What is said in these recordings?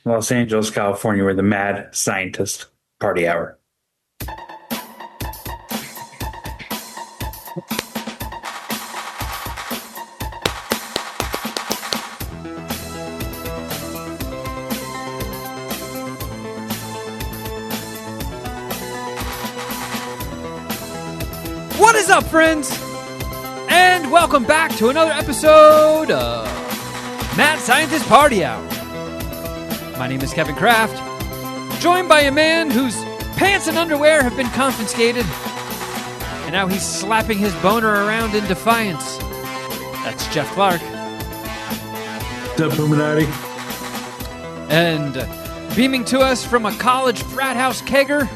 Los Angeles, California, where the mad scientist party hour. What is up, friends? And welcome back to another episode of Mad Scientist Party Hour. My name is Kevin Kraft, joined by a man whose pants and underwear have been confiscated, and now he's slapping his boner around in defiance. That's Jeff Clark. What's up, Illuminati? And beaming to us from a college frat house kegger,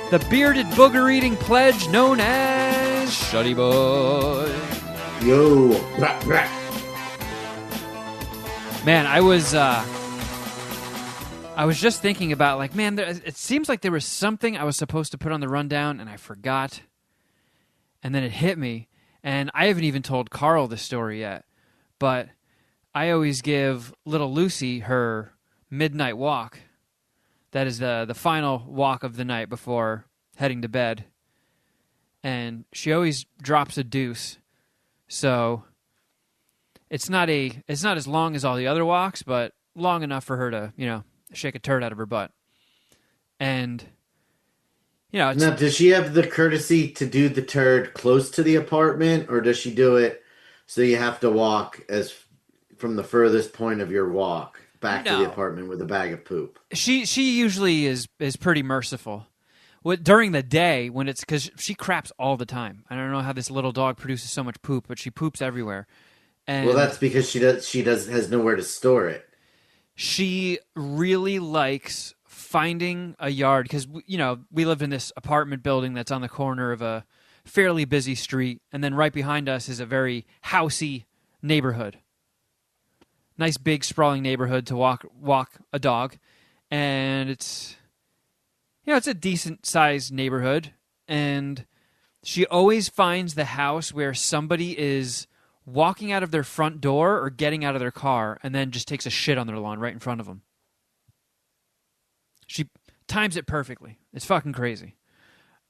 the bearded booger-eating pledge known as Shuddy Boy. Yo. Man, I was just thinking about, like, man, it seems like there was something I was supposed to put on the rundown, and I forgot. And then it hit me, and I haven't even told Carl the story yet. But I always give little Lucy her midnight walk. That is the final walk of the night before heading to bed. And she always drops a deuce. So it's not as long as all the other walks, but long enough for her to, shake a turd out of her butt. And, now, does she have the courtesy to do the turd close to the apartment, or does she do it so you have to walk from the furthest point of your walk back to the apartment with a bag of poop? She usually is pretty merciful. During the day, when it's because she craps all the time. I don't know how this little dog produces so much poop, but she poops everywhere. And well, that's because she has nowhere to store it. She really likes finding a yard because we live in this apartment building that's on the corner of a fairly busy street, and then right behind us is a very housey neighborhood. Nice big sprawling neighborhood to walk a dog, and it's a decent sized neighborhood, and she always finds the house where somebody is walking out of their front door or getting out of their car and then just takes a shit on their lawn right in front of them. She times it perfectly. It's fucking crazy.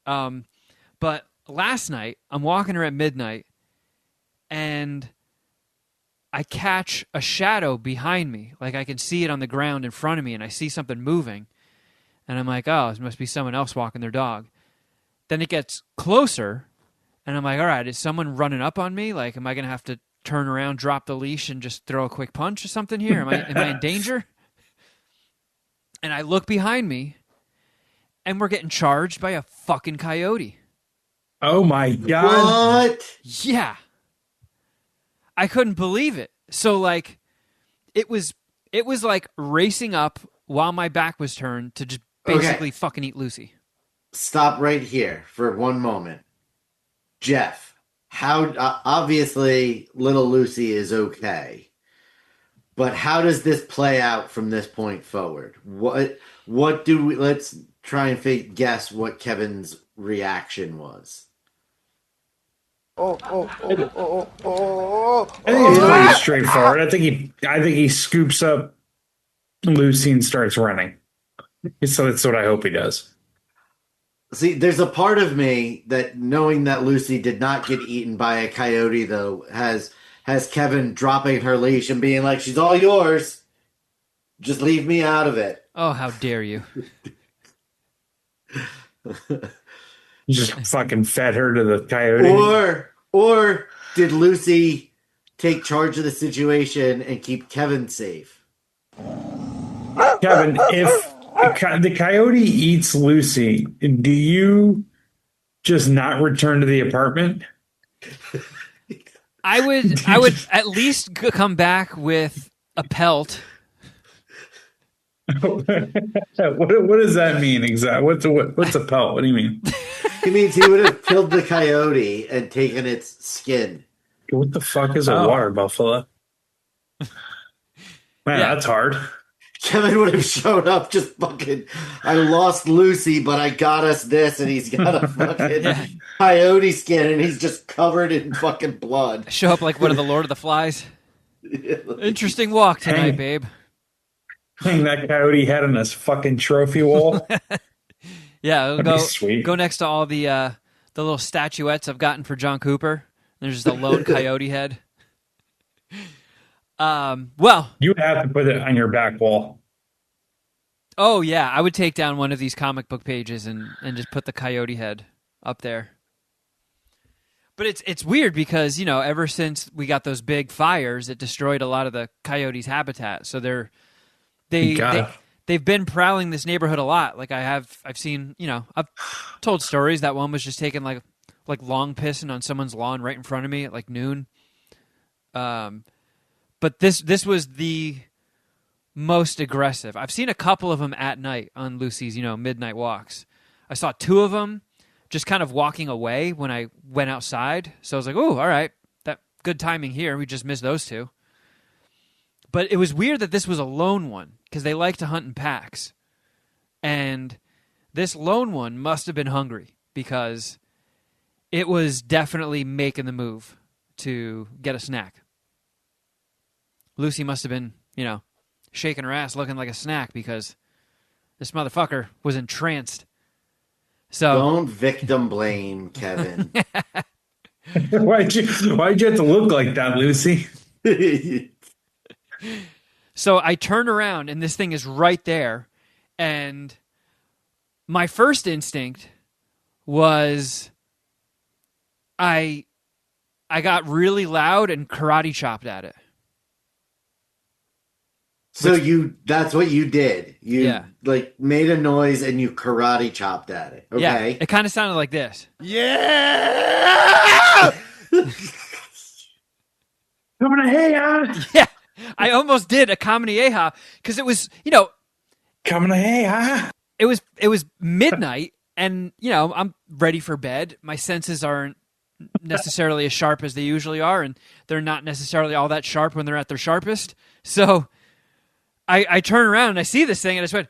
But last night, I'm walking her at midnight, and I catch a shadow behind me. Like, I can see it on the ground in front of me, and I see something moving. And I'm like, oh, this must be someone else walking their dog. Then it gets closer, and I'm like, all right, is someone running up on me? Like, am I going to have to turn around, drop the leash, and just throw a quick punch or something here? Am I in danger? And I look behind me, and we're getting charged by a fucking coyote. Oh, my God. What? Yeah. I couldn't believe it. So, like, it was like racing up while my back was turned to just basically fucking eat Lucy. Stop right here for one moment. Jeff, how obviously little Lucy is okay, but how does this play out from this point forward? What do we? Let's try and guess what Kevin's reaction was. I think it's pretty straightforward. I think he scoops up Lucy and starts running. So that's what I hope he does. See, there's a part of me that, knowing that Lucy did not get eaten by a coyote, though, has Kevin dropping her leash and being like, she's all yours. Just leave me out of it. Oh, how dare you. You just fucking fed her to the coyote. Or did Lucy take charge of the situation and keep Kevin safe? Kevin, if the coyote eats Lucy, do you just not return to the apartment? I would at least come back with a pelt. What does that mean exactly? What's a pelt? What do you mean? He means he would have killed the coyote and taken its skin. What the fuck is a water buffalo? Man, that's hard. Kevin would have shown up just fucking, I lost Lucy, but I got us this, and he's got a fucking coyote skin, and he's just covered in fucking blood. Show up like one of the Lord of the Flies. Interesting walk tonight, babe. Hang that coyote head on his fucking trophy wall. Yeah, it'll That'd be sweet. go next to all the little statuettes I've gotten for John Cooper. There's just a lone coyote head. Well, You would have to put it on your back wall. oh yeah, I would take down one of these comic book pages and just put the coyote head up there. But it's weird because, ever since we got those big fires, it destroyed a lot of the coyotes' habitat. So they've been prowling this neighborhood a lot. Like I've seen, I've told stories that one was just taking like long pissing on someone's lawn right in front of me at like noon. But this was the most aggressive. I've seen a couple of them at night on Lucy's, midnight walks. I saw two of them just kind of walking away when I went outside. So I was like, oh, all right, that good timing here. We just missed those two. But it was weird that this was a lone one because they like to hunt in packs. And this lone one must have been hungry because it was definitely making the move to get a snack. Lucy must have been, shaking her ass looking like a snack because this motherfucker was entranced. So Don't victim blame, Kevin. Why'd you have to look like that, Lucy? So I turn around and this thing is right there. And my first instinct was I got really loud and karate chopped at it. So that's what you did. You Yeah. made a noise and you karate chopped at it. Okay. Yeah, it kind of sounded like this. Yeah. Coming to hey, Yeah, I almost did a Kamehameha because it was, coming to hey, it was midnight and, I'm ready for bed. My senses aren't necessarily as sharp as they usually are, and they're not necessarily all that sharp when they're at their sharpest. So I turn around and I see this thing and I just went,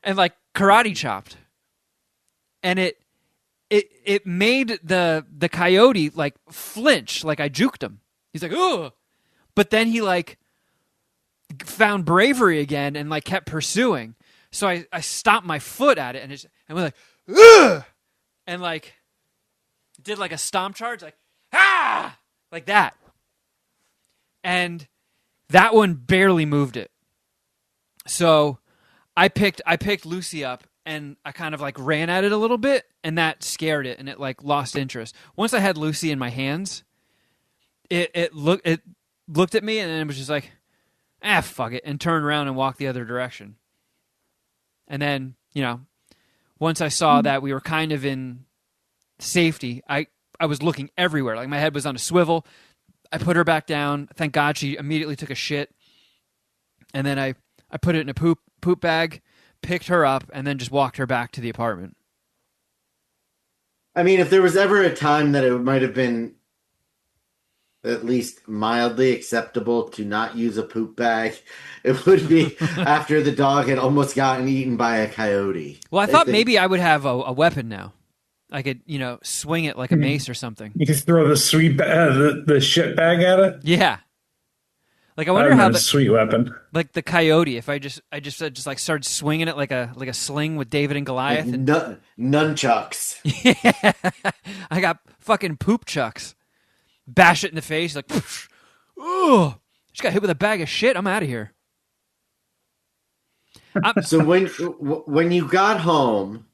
and like karate chopped. And it made the coyote like flinch, like I juked him. He's like, oh, but then he like found bravery again and like kept pursuing. So I stomped my foot at it and went like, ugh! And like did like a stomp charge, like like that. And that one barely moved it. So I picked Lucy up and I kind of like ran at it a little bit and that scared it and it like lost interest. Once I had Lucy in my hands, it looked at me and then it was just like, fuck it, and turned around and walked the other direction. And then, once I saw that we were kind of in safety, I was looking everywhere. Like my head was on a swivel. I put her back down. Thank God she immediately took a shit. And then I put it in a poop bag, picked her up, and then just walked her back to the apartment. I mean, if there was ever a time that it might have been at least mildly acceptable to not use a poop bag, it would be after the dog had almost gotten eaten by a coyote. Well, I thought maybe I would have a weapon now. I could, swing it like a mace or something. You just throw the the shit bag at it. Yeah. Like I wonder how sweet weapon. Like the coyote, if I just like started swinging it like a sling with David and Goliath, and nunchucks. Yeah, I got fucking poop chucks. Bash it in the face, like, oh, just got hit with a bag of shit. I'm out of here. So when you got home,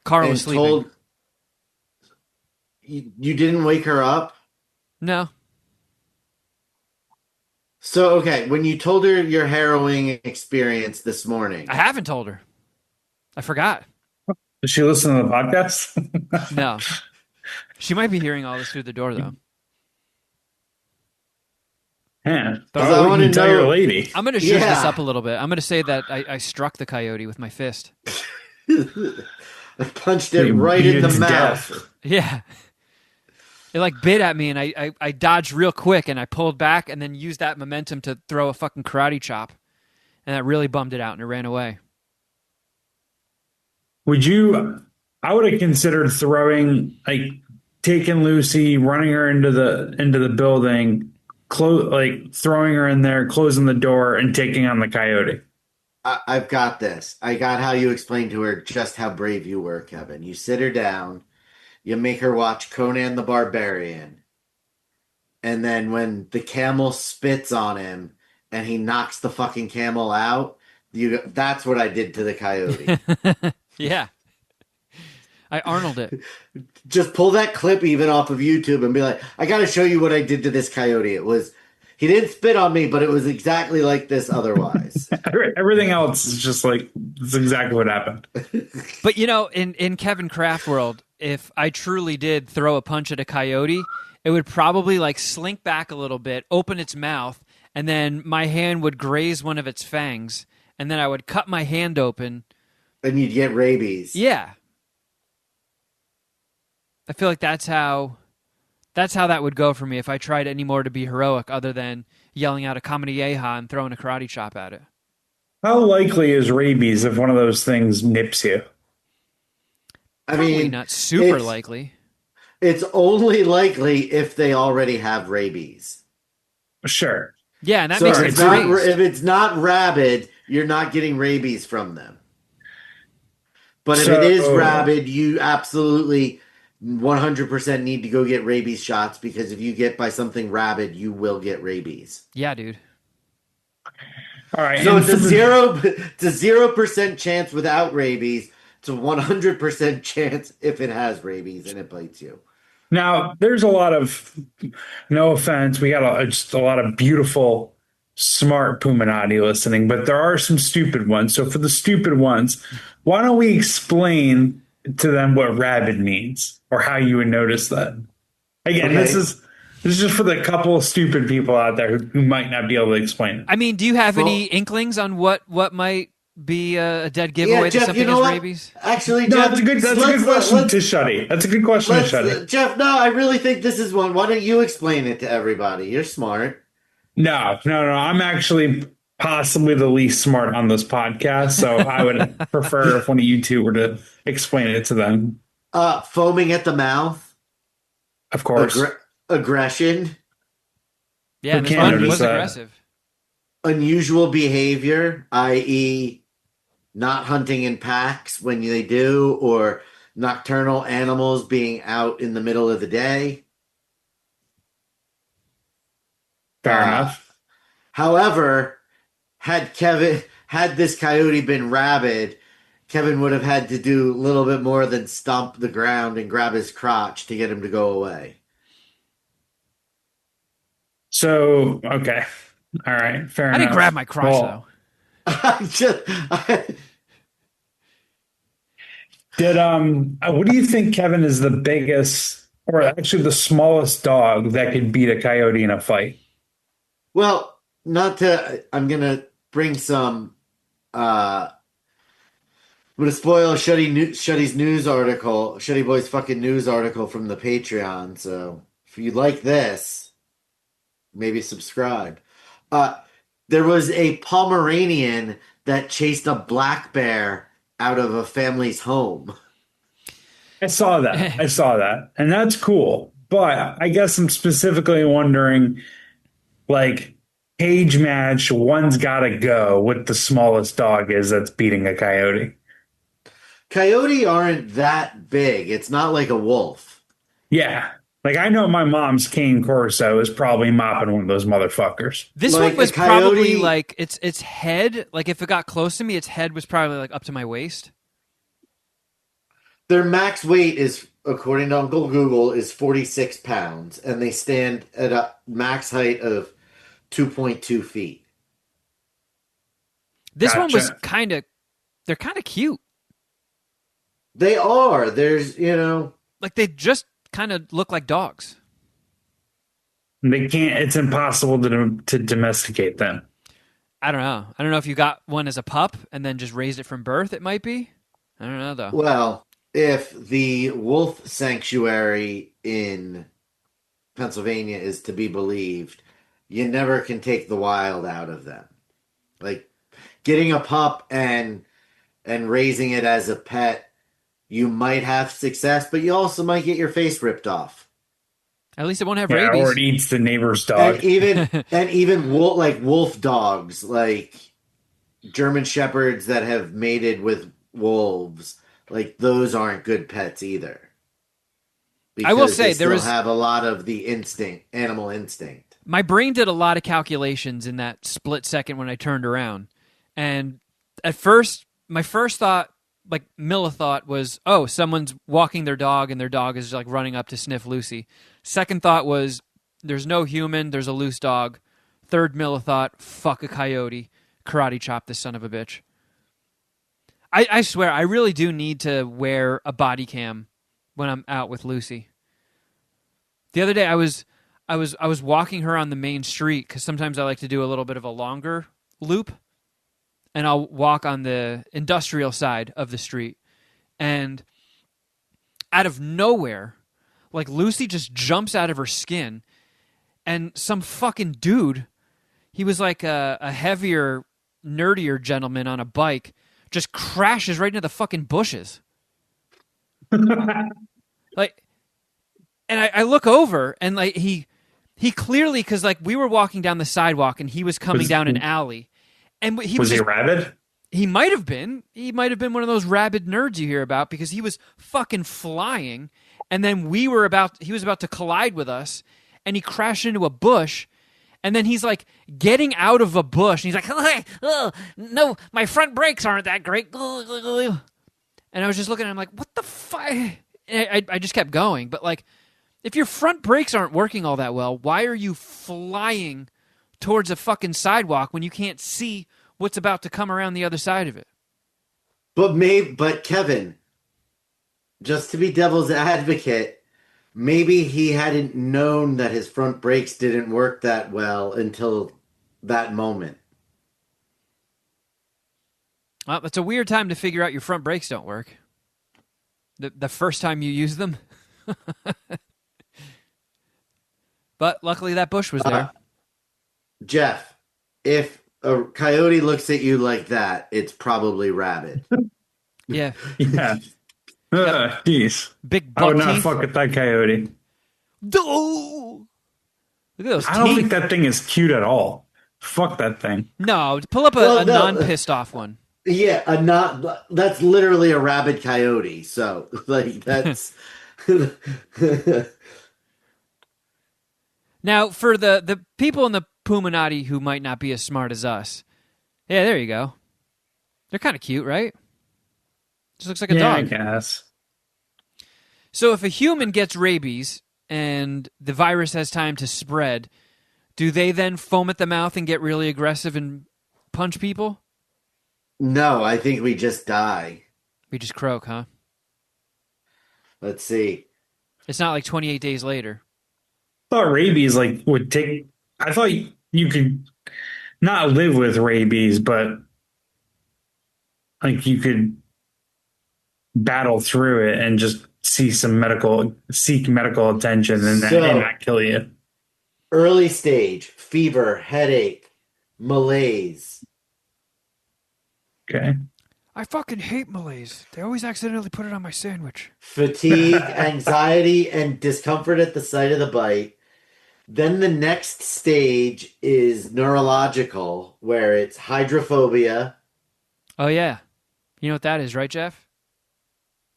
Carl was sleeping. You didn't wake her up? No. So, okay, when you told her your harrowing experience this morning. I haven't told her. I forgot. Does she listen to the podcast? No. She might be hearing all this through the door, though. Yeah. I want to tell know. your lady. I'm going to zhuzh this up a little bit. I'm going to say that I struck the coyote with my fist. I punched it right in the mouth. Yeah. It like bit at me and I dodged real quick and I pulled back and then used that momentum to throw a fucking karate chop. And that really bummed it out and it ran away. I would have considered throwing, like taking Lucy, running her into the building like throwing her in there, closing the door, and taking on the coyote. I've got this. I got how you explained to her just how brave you were, Kevin. You sit her down, you make her watch Conan the Barbarian, and then when the camel spits on him and he knocks the fucking camel out, that's what I did to the coyote. Yeah. I Arnold it. Just pull that clip even off of YouTube and be like, I gotta show you what I did to this coyote. He didn't spit on me, but it was exactly like this otherwise. Everything else is just like, it's exactly what happened. But in Kevin Kraft world, if I truly did throw a punch at a coyote, it would probably like slink back a little bit, open its mouth, and then my hand would graze one of its fangs, and then I would cut my hand open. And you'd get rabies. Yeah. I feel like that's how that would go for me if I tried any more to be heroic other than yelling out a Kamehameha and throwing a karate chop at it. How likely is rabies if one of those things nips you? Probably not super likely. It's only likely if they already have rabies. Sure. Yeah, and that So makes if sense. if it's not rabid, you're not getting rabies from them. But if it is rabid, you absolutely 100% need to go get rabies shots, because if you get by something rabid, you will get rabies. Yeah, dude. All right. So it's a 0% chance without rabies. It's a 100% chance if it has rabies and it bites you. Now, there's a lot of, no offense, we got just a lot of beautiful, smart Puminati listening, but there are some stupid ones. So for the stupid ones, why don't we explain to them what rabid means or how you would notice that? Again, Okay. this is just for the couple of stupid people out there who might not be able to explain it. I mean, do you have any inklings on what might be a dead giveaway Jeff, to something as rabies? Actually, No, Jeff, that's a good question to Shuddy. That's a good question to Shuddy. Jeff, no, I really think this is one. Why don't you explain it to everybody? You're smart. No. I'm actually possibly the least smart on this podcast, so I would prefer if one of you two were to explain it to them. Foaming at the mouth. Of course. Aggression. Yeah, Who this can't one notice was that? aggressive. Unusual behavior, i.e., not hunting in packs when they do, or nocturnal animals being out in the middle of the day. Fair enough. However, had this coyote been rabid, Kevin would have had to do a little bit more than stomp the ground and grab his crotch to get him to go away. So, okay. All right. Fair enough. I didn't grab my crotch though. What do you think, Kevin, is the biggest, or actually the smallest dog that could beat a coyote in a fight? Well, I'm going to bring some, I'm going to spoil Shuddy's news article, Shuddy Boy's fucking news article from the Patreon. So if you like this, maybe subscribe. There was a Pomeranian that chased a black bear out of a family's home. I saw that. And that's cool. But I guess I'm specifically wondering, like, cage match, one's got to go what the smallest dog is that's beating a coyote. Coyote aren't that big. It's not like a wolf. Yeah. Like, I know my mom's Cane Corso is probably mopping one of those motherfuckers. This Like one was a coyote- probably like its head. Like if it got close to me, its head was probably like up to my waist. Their max weight is, according to Uncle Google, is 46 pounds, and they stand at a max height of 2.2 feet. This one was Gotcha. they're kind of cute. They are. There's, Like they just kind of look like dogs. They can't, it's impossible to domesticate them. I don't know. I don't know if you got one as a pup and then just raised it from birth. It might be. I don't know though. Well, if the wolf sanctuary in Pennsylvania is to be believed, you never can take the wild out of them. Like getting a pup and raising it as a pet, you might have success, but you also might get your face ripped off. At least it won't have Yeah, or rabies. it eats the neighbor's And dog. even wolf dogs, like German shepherds that have mated with wolves, like those aren't good pets either I will because they say there still is have a lot of the animal instinct. my brain did a lot of calculations in that split second when I turned around. And at first, my first thought, like millithought, was, oh, someone's walking their dog and their dog is like running up to sniff Lucy. Second thought was, there's no human, there's a loose dog. Third millithought, fuck a coyote. Karate chop this son of a bitch. I swear, I really do need to wear a body cam when I'm out with Lucy. The other day, I was walking her on the main street because sometimes I like to do a little bit of a longer loop, and I'll walk on the industrial side of the street, and out of nowhere, like Lucy just jumps out of her skin, and some fucking dude, he was like a heavier, nerdier gentleman on a bike, just crashes right into the fucking bushes. Like, and I look over and like he clearly, because like we were walking down the sidewalk and he was coming down an alley, and he Was was he just, rabid? he might have been one of those rabid nerds you hear about, because he was fucking flying, and then he was about to collide with us, and he crashed into a bush. And then he's like getting out of a bush, and he's like, oh, no, my front brakes aren't that great. And I was just looking at him like, what the fuck? I just kept going. But like, if your front brakes aren't working all that well, why are you flying towards a fucking sidewalk when you can't see what's about to come around the other side of it? But Kevin, just to be devil's advocate, maybe he hadn't known that his front brakes didn't work that well until that moment. Well, it's a weird time to figure out your front brakes don't work. The first time you use them. But luckily that bush was there. Jeff, if a coyote looks at you like that, it's probably rabid. Yeah. Yeah. Jeez. Big I would buck not teeth. fuck with that coyote. Oh! Look at those I don't teeth. think that thing is cute at all. Fuck that thing. No, pull up Well, a no. non-pissed off one. Yeah, that's literally a rabid coyote. So, like, that's Now, for the people in the Puminati who might not be as smart as us, yeah, there you go. They're kind of cute, right? Just looks like a Yeah, I dog. guess. So if a human gets rabies and the virus has time to spread, do they then foam at the mouth and get really aggressive and punch people? no. I think we just die. We just croak, huh? Let's see. It's not like 28 days later. I thought rabies like would take. I thought you could not live with rabies, but like you could battle through it and just seek medical attention and not kill you. Early stage: fever, headache, malaise. Okay. I fucking hate Malays. They always accidentally put it on my sandwich. Fatigue, anxiety, and discomfort at the site of the bite. Then the next stage is neurological, where it's hydrophobia. Oh, yeah. You know what that is, right, Jeff?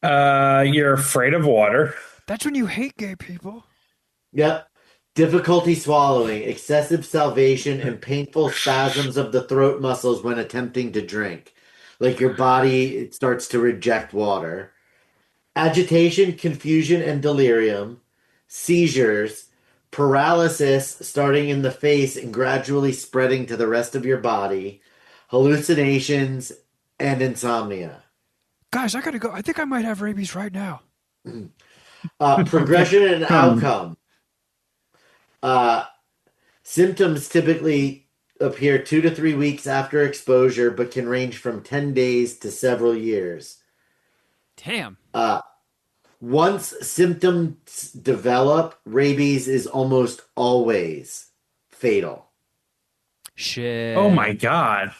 You're afraid of water. That's when you hate gay people. Yep. Difficulty swallowing, excessive salivation, and painful spasms of the throat muscles when attempting to drink. Like your body, it starts to reject water. Agitation, confusion, and delirium. Seizures. Paralysis starting in the face and gradually spreading to the rest of your body. Hallucinations and insomnia. Guys, I gotta go. I think I might have rabies right now. Progression and outcome. Symptoms typically appear 2 to 3 weeks after exposure, but can range from 10 days to several years. Damn. Once symptoms develop, rabies is almost always fatal. Shit. Oh my God.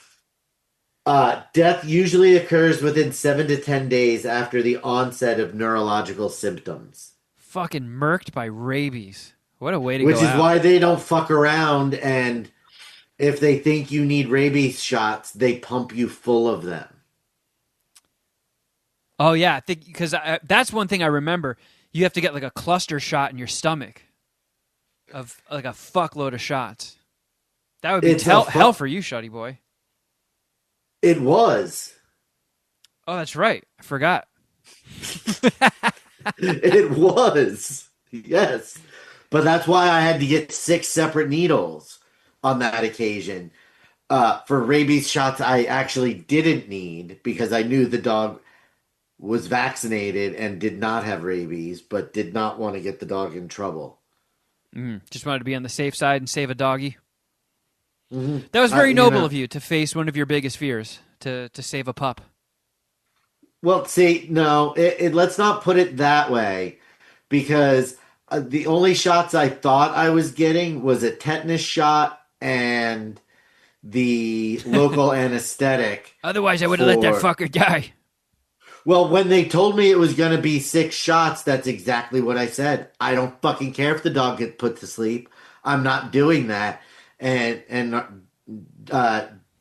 Death usually occurs within 7 to 10 days after the onset of neurological symptoms. Fucking murked by rabies. What a way to Which go is out. why they don't fuck around, and if they think you need rabies shots, they pump you full of them. Oh yeah, I think because that's one thing I remember. You have to get like a cluster shot in your stomach of like a fuckload of shots. That would be It's hell for you, Shuddy boy. It was. Oh, that's right. I forgot. It was. Yes. But that's why I had to get 6 separate needles on that occasion. For rabies shots, I actually didn't need because I knew the dog was vaccinated and did not have rabies, but did not want to get the dog in trouble. Just wanted to be on the safe side and save a doggy. Mm-hmm. That was very noble of you to face one of your biggest fears, to save a pup. Well, see, no, let's not put it that way, because the only shots I thought I was getting was a tetanus shot and the local anesthetic. Otherwise, I would have let that fucker die. Well, when they told me it was going to be 6 shots, that's exactly what I said. I don't fucking care if the dog gets put to sleep. I'm not doing that. And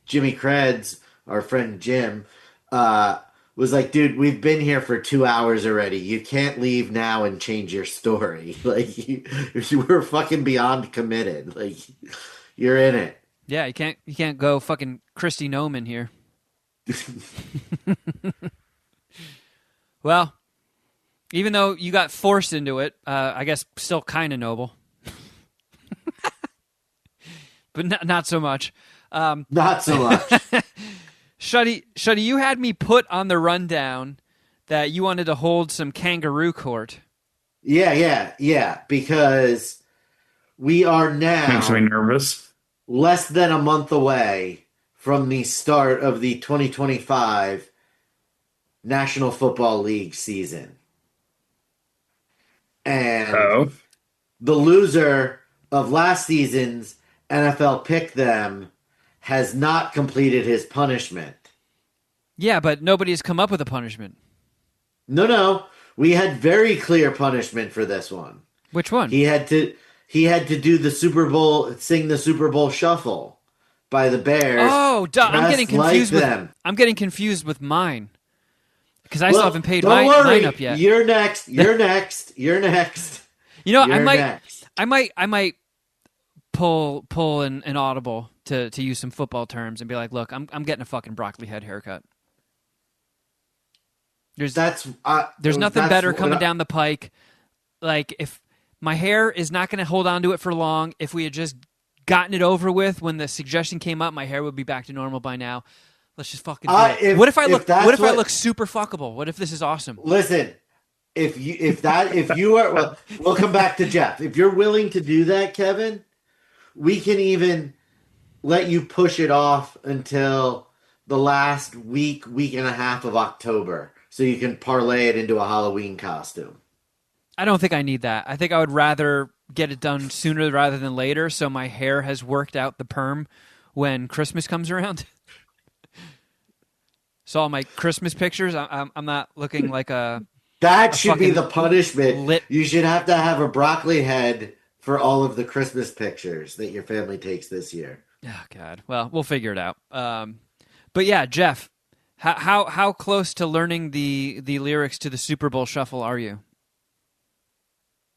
Jimmy Creds, our friend Jim, was like, dude, we've been here for 2 hours already. You can't leave now and change your story. Like, you were fucking beyond committed. Like, you're in it. Yeah, you can't go fucking Christy Noman here. Well, even though you got forced into it, I guess still kind of noble. But not so much. Not so much. Shuddy, you had me put on the rundown that you wanted to hold some kangaroo court. Yeah. Because we are now Makes me nervous. less than a month away from the start of the 2025 National Football League season. And the loser of last season's NFL Pick Them has not completed his punishment. Yeah, but nobody's come up with a punishment. No. We had very clear punishment for this one. Which one? He had to do the Super Bowl, sing the Super Bowl Shuffle by the Bears. Oh, duh, I'm getting confused like with them. I'm getting confused with mine. Because I still haven't paid don't mine worry. up yet. You're next. You're next. You're next. You know, You're next. I might pull an audible to use some football terms and be like, look, I'm getting a fucking broccoli head haircut. There's nothing better coming down the pike. Like, if my hair is not going to hold on to it for long, if we had just gotten it over with when the suggestion came up, my hair would be back to normal by now. Let's just fucking do it. What if I look super fuckable? What if this is awesome? Listen, if you are, well, we'll come back to Jeff. If you're willing to do that, Kevin, we can even let you push it off until the last week and a half of October, so you can parlay it into a Halloween costume. I don't think I need that. I think I would rather get it done sooner rather than later, so my hair has worked out the perm when Christmas comes around. So all my Christmas pictures, I'm not looking like a... That should be the punishment. You should have to have a broccoli head for all of the Christmas pictures that your family takes this year. Oh, God. Well, we'll figure it out. But yeah, Jeff, how close to learning the lyrics to the Super Bowl Shuffle are you?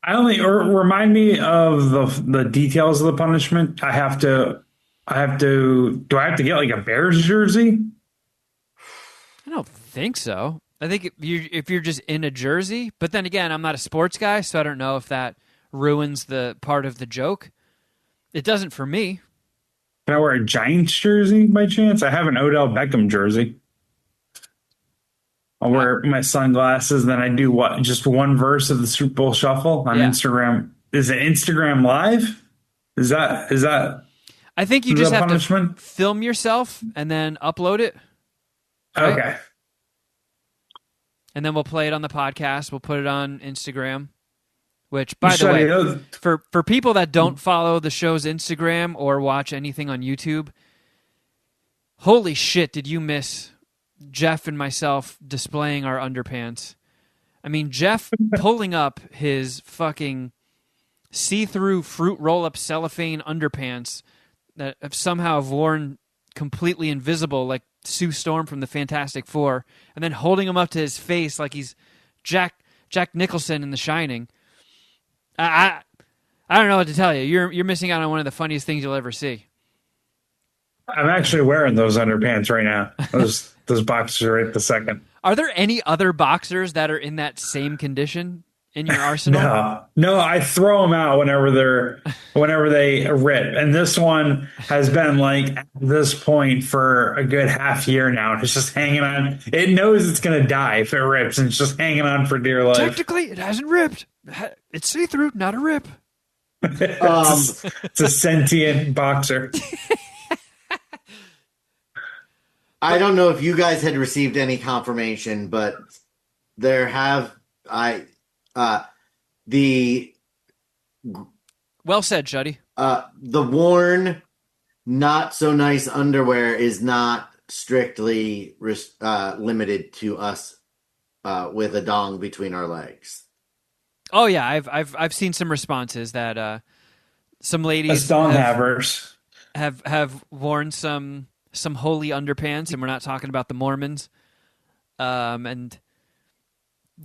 I only remind me of the details of the punishment. Do I have to get like a Bears jersey? I don't think so. I think if you're just in a jersey, but then again, I'm not a sports guy, so I don't know if that ruins the part of the joke. It doesn't for me. Can I wear a Giants jersey by chance? I have an Odell Beckham jersey. I'll wear my sunglasses, then I do what? Just one verse of the Super Bowl Shuffle on Instagram. Is it Instagram Live? Is that? I think you just have to film yourself and then upload it. Right? Okay. And then we'll play it on the podcast. We'll put it on Instagram. Which, by the way, for people that don't follow the show's Instagram or watch anything on YouTube, holy shit, did you miss Jeff and myself displaying our underpants? I mean, Jeff pulling up his fucking see-through fruit roll-up cellophane underpants that have somehow worn completely invisible, like Sue Storm from the Fantastic Four, and then holding them up to his face like he's Jack Nicholson in The Shining. I don't know what to tell you. You're missing out on one of the funniest things you'll ever see. I'm actually wearing those underpants right now. Those boxers right the second. Are there any other boxers that are in that same condition in your arsenal? No, I throw them out whenever they rip. And this one has been like at this point for a good half year now. It's just hanging on. It knows it's gonna die if it rips, and it's just hanging on for dear life. Technically, it hasn't ripped. It's see-through, not a rip. It's a sentient boxer. I don't know if you guys had received any confirmation, but there have the Well said, Shuddy. the worn not so nice underwear is not strictly limited to us with a dong between our legs. Oh yeah, I've seen some responses that some ladies Us dong havers. have worn some holy underpants, and we're not talking about the Mormons. And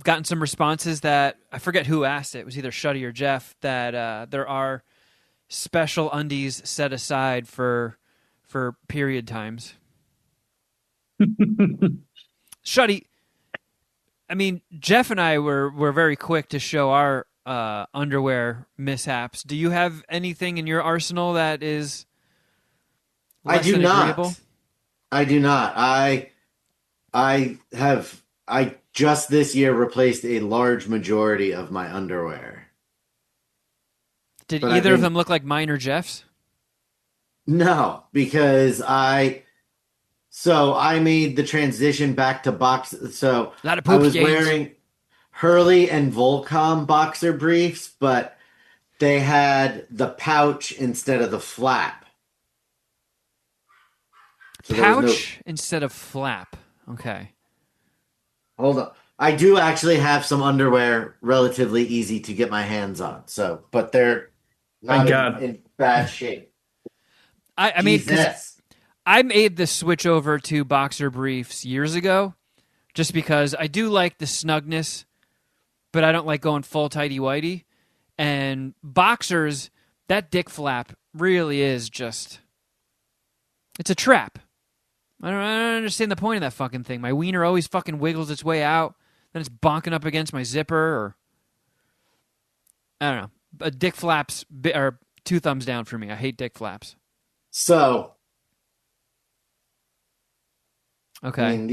gotten some responses that I forget who asked it. It was either Shuddy or Geoff that there are special undies set aside for period times. Shuddy, I mean, Geoff and I were very quick to show our underwear mishaps. Do you have anything in your arsenal that is less I do than not. agreeable? I do not. I just this year replaced a large majority of my underwear. Did But I either of think- them look like mine or Jeff's? No, because I made the transition back to box. So A lot of I poop was games. wearing Hurley and Volcom boxer briefs, but they had the pouch instead of the flap. So there was Pouch instead of flap. Okay. Hold on. I do actually have some underwear relatively easy to get my hands on. So, but they're Thank not God. in bad shape. I mean, 'cause Jesus. I made the switch over to boxer briefs years ago just because I do like the snugness, but I don't like going full tighty-whitey. And boxers, that dick flap really is just... It's a trap. I don't understand the point of that fucking thing. My wiener always fucking wiggles its way out, then it's bonking up against my zipper, or... I don't know. But dick flaps are 2 thumbs down for me. I hate dick flaps. So, Okay. I mean,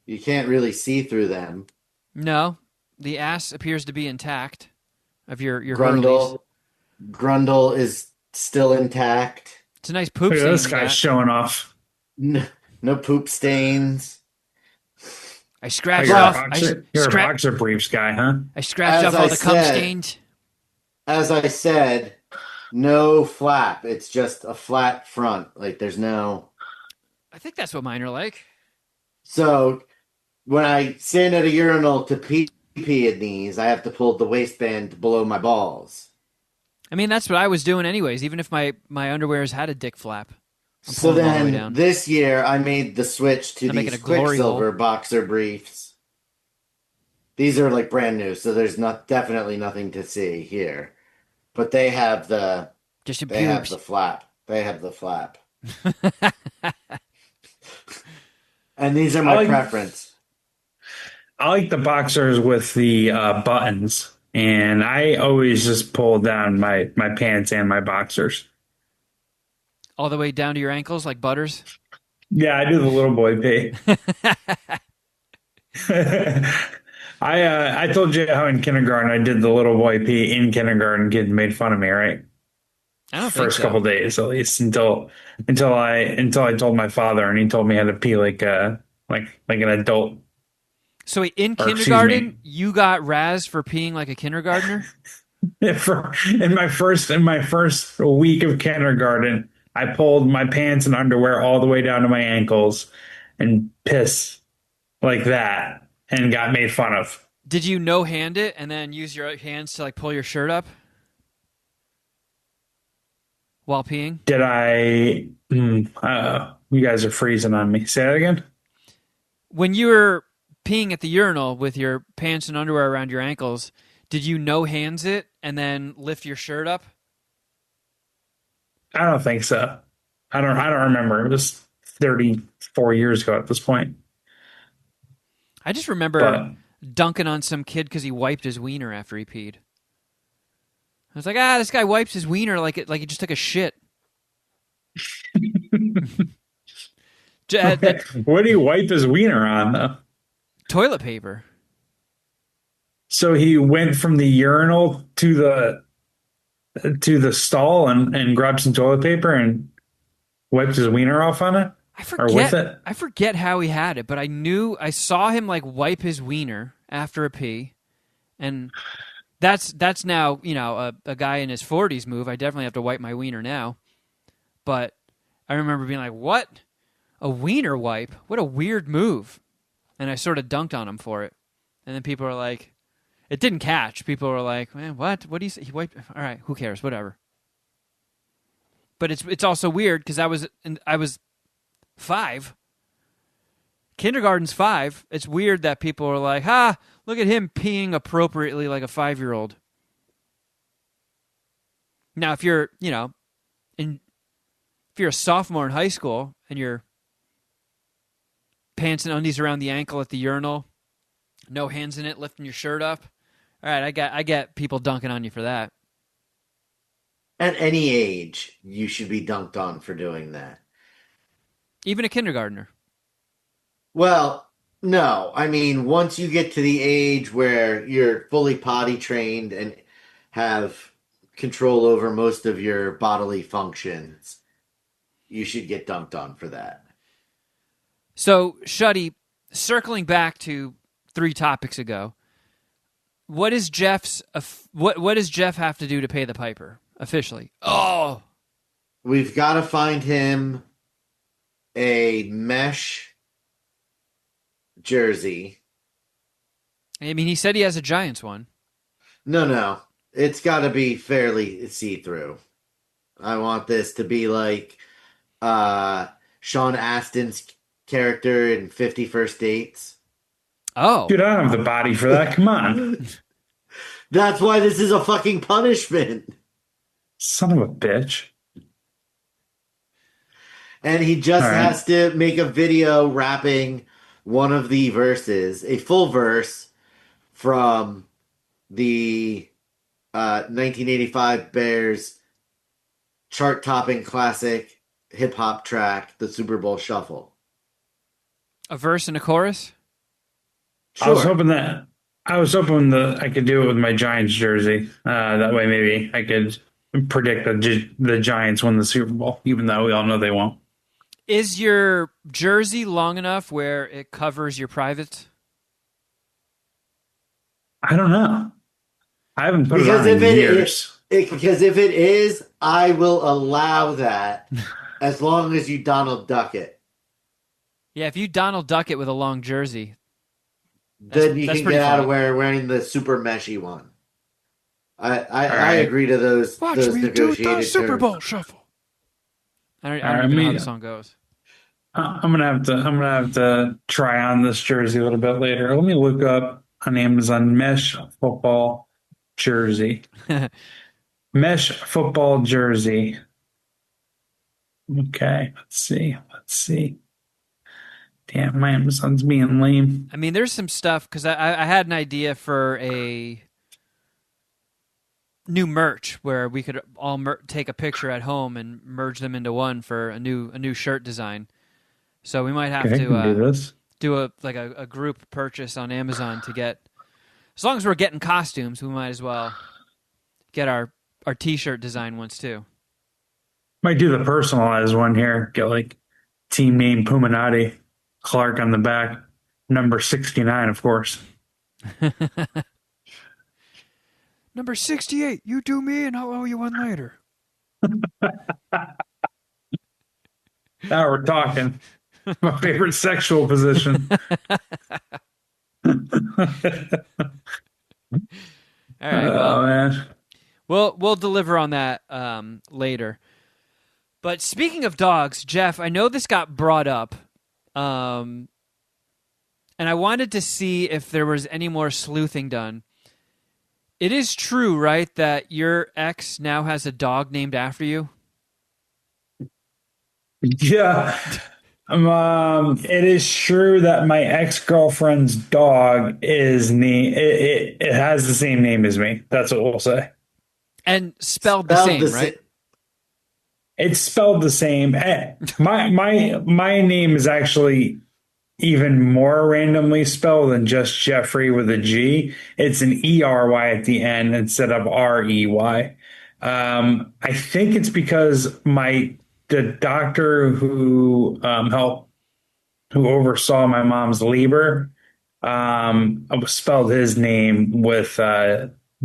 you can't really see through them. No, the ass appears to be intact of your Hurleys. Grundle is still intact. It's a nice poop Look at stain. this you guy got. showing off. No poop stains. I Oh, scratched you're off. a boxer, you're a boxer briefs guy, huh? I scratched As off all I the cum said- stains. As I said, no flap. It's just a flat front. Like there's no. I think that's what mine are like. So when I stand at a urinal to pee in these, I have to pull the waistband below my balls. I mean, that's what I was doing anyways. Even if my underwear's had a dick flap. I'm So pulling them all the way then down. this year I made the switch to I'm making these a glory Quicksilver hole. boxer briefs. These are like brand new, so there's definitely nothing to see here. But they have the Just your they have pubes. the flap. They have the flap. And these are my preference. I like the boxers with the buttons, and I always just pull down my pants and my boxers. All the way down to your ankles like Butters. Yeah, I do the little boy pee. I told you how in kindergarten I did the little boy pee in kindergarten. Kids made fun of me, right? I don't think First so. couple days at least until I told my father, and he told me how to pee like an adult. So wait, in Or, excuse kindergarten, me. you got razzed for peeing like a kindergartner? In my first week of kindergarten, I pulled my pants and underwear all the way down to my ankles and piss like that and got made fun of. Did you no hand it and then use your hands to like pull your shirt up while peeing? Did I? You guys are freezing on me. Say that again. When you were peeing at the urinal with your pants and underwear around your ankles, did you no hands it and then lift your shirt up? I don't think so. I don't remember. It was 34 years ago at this point. I just remember But dunking on some kid because he wiped his wiener after he peed. I was like, this guy wipes his wiener like he just took a shit. what do you wipe his wiener on though? Toilet paper. So he went from the urinal to the stall and grabbed some toilet paper and wiped his wiener off on it or with it. I forget how he had it, but I saw him like wipe his wiener after a pee, and that's now a guy in his 40s move. I definitely have to wipe my wiener now, but I remember being like, "What? A wiener wipe? What a weird move!" And I sort of dunked on him for it, and then people were like, "It didn't catch." People were like, "Man, what? What do you say? He wiped? All right, who cares? Whatever." But it's also weird because I was 5. Kindergarten's 5. It's weird that people are like, look at him peeing appropriately like a 5-year-old. Now, if you're, if you're a sophomore in high school and you're pants and undies around the ankle at the urinal, no hands in it, lifting your shirt up. All right, I get people dunking on you for that. At any age, you should be dunked on for doing that. Even a kindergartner. Well, no. I mean, once you get to the age where you're fully potty trained and have control over most of your bodily functions, you should get dunked on for that. So, Shuddy, circling back to 3 topics ago, what does Geoff have to do to pay the piper officially? Oh, We've got to find him a mesh jersey. I mean, he said he has a Giants one. No. It's got to be fairly see-through. I want this to be like Sean Astin's character in 50 First Dates. Oh. Dude, I don't have the body for that. Come on. That's why this is a fucking punishment. Son of a bitch. And he just All right. has to make a video rapping one of the verses, a full verse from the 1985 Bears chart-topping classic hip-hop track, the Super Bowl Shuffle. A verse and a chorus? Sure. I was hoping that I could do it with my Giants jersey. That way, maybe I could predict the Giants win the Super Bowl, even though we all know they won't. Is your jersey long enough where it covers your privates? I don't know. I haven't put Because it on in if years. because if it is, I will allow that as long as you Donald Duck it. Yeah, if you Donald Duck it with a long jersey, Then you that's can pretty get out of funny. wearing the super meshy one. I right. agree to those negotiated terms. Bowl shuffle. I don't All right, even know how the song goes. I'm gonna have to try on this jersey a little bit later. Let me look up on Amazon mesh football jersey. Mesh football jersey. Okay, let's see. Damn, my Amazon's being lame. I mean, there's some stuff because I had an idea for a new merch where we could all take a picture at home and merge them into one for a new shirt design. So we might have Okay, I can do to this. do a group purchase on Amazon to get. As long as we're getting costumes, we might as well get our T-shirt design ones too. Might do the personalized one here. Get like team name Puminati, Clark on the back, number 69, of course. Number 68, you do me and I'll owe you one later. Now we're talking. My favorite sexual position. All right. Well, Oh man. we'll deliver on that later. But speaking of dogs, Geoff, I know this got brought up, and I wanted to see if there was any more sleuthing done. It is true, right, that your ex now has a dog named after you? Yeah. It is true that my ex-girlfriend's dog is it has the same name as me. That's what we'll say. And spelled the Spelled the same, right? same. It's spelled the same. My name is actually even more randomly spelled than just Jeffrey with a G. It's an ERY at the end instead of REY. I think it's because the doctor who oversaw my mom's labor spelled his name with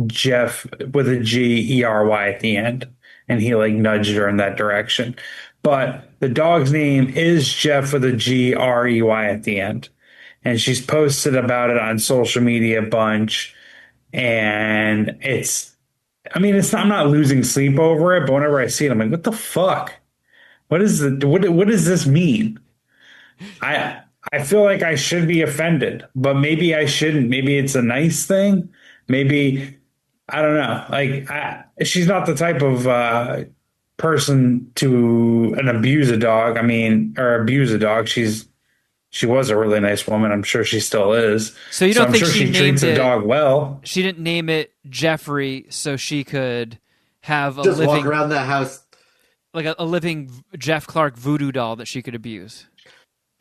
Jeff with a GERY at the end, and he like nudged her in that direction. But the dog's name is Jeff with a GREY at the end, and she's posted about it on social media a bunch. And I mean, I'm not losing sleep over it, but whenever I see it, I'm like, what the fuck? What does this mean? I I feel like I should be offended, but maybe I shouldn't. Maybe it's a nice thing. Maybe I don't know. She's not the type of person to an abuse a dog. I mean, or abuse a dog. She was a really nice woman. I'm sure she still is. So you don't I'm think sure she she treats named the it? dog well. She didn't name it Jeffrey so she could have a Just walk living, around the house. like a living Jeff Clark voodoo doll that she could abuse.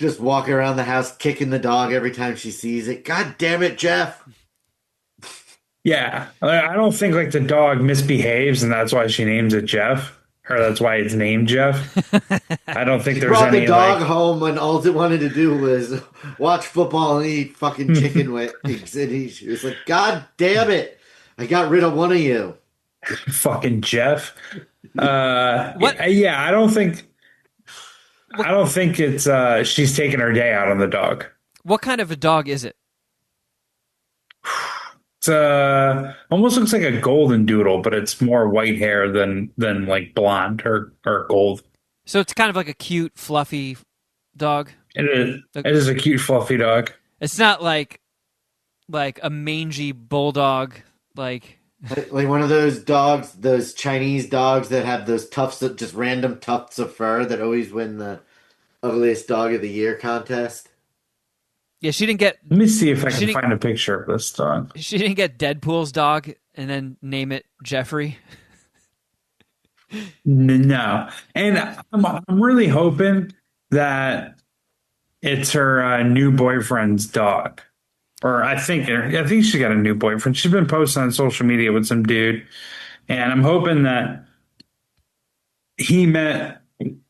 Just walking around the house, kicking the dog every time she sees it. God damn it, Jeff! Yeah, I don't think like the dog misbehaves and that's why she names it Jeff, or that's why it's named Jeff. I don't think She there's brought the any dog like. home, and all it wanted to do was watch football and eat fucking chicken wings. And she was like, "God damn it! I got rid of one of you." Fucking Jeff. What Yeah, I don't think it's she's taking her day out on the dog. what kind of a dog is it? It's almost looks like a golden doodle, but it's more white hair than like blonde or gold. So it's kind of like a cute, fluffy dog. It is a cute fluffy dog. It's not like a mangy bulldog. Like Like one of those dogs, those Chinese dogs that have those tufts of just random tufts of fur that always win the ugliest dog of the year contest. yeah, she didn't get Let me see if I she can didn't find a picture of this dog. she didn't get Deadpool's dog and then name it Jeffrey. No, and I'm really hoping that it's her new boyfriend's dog. Or I think she got a new boyfriend. She's been posting on social media with some dude, and I'm hoping that he met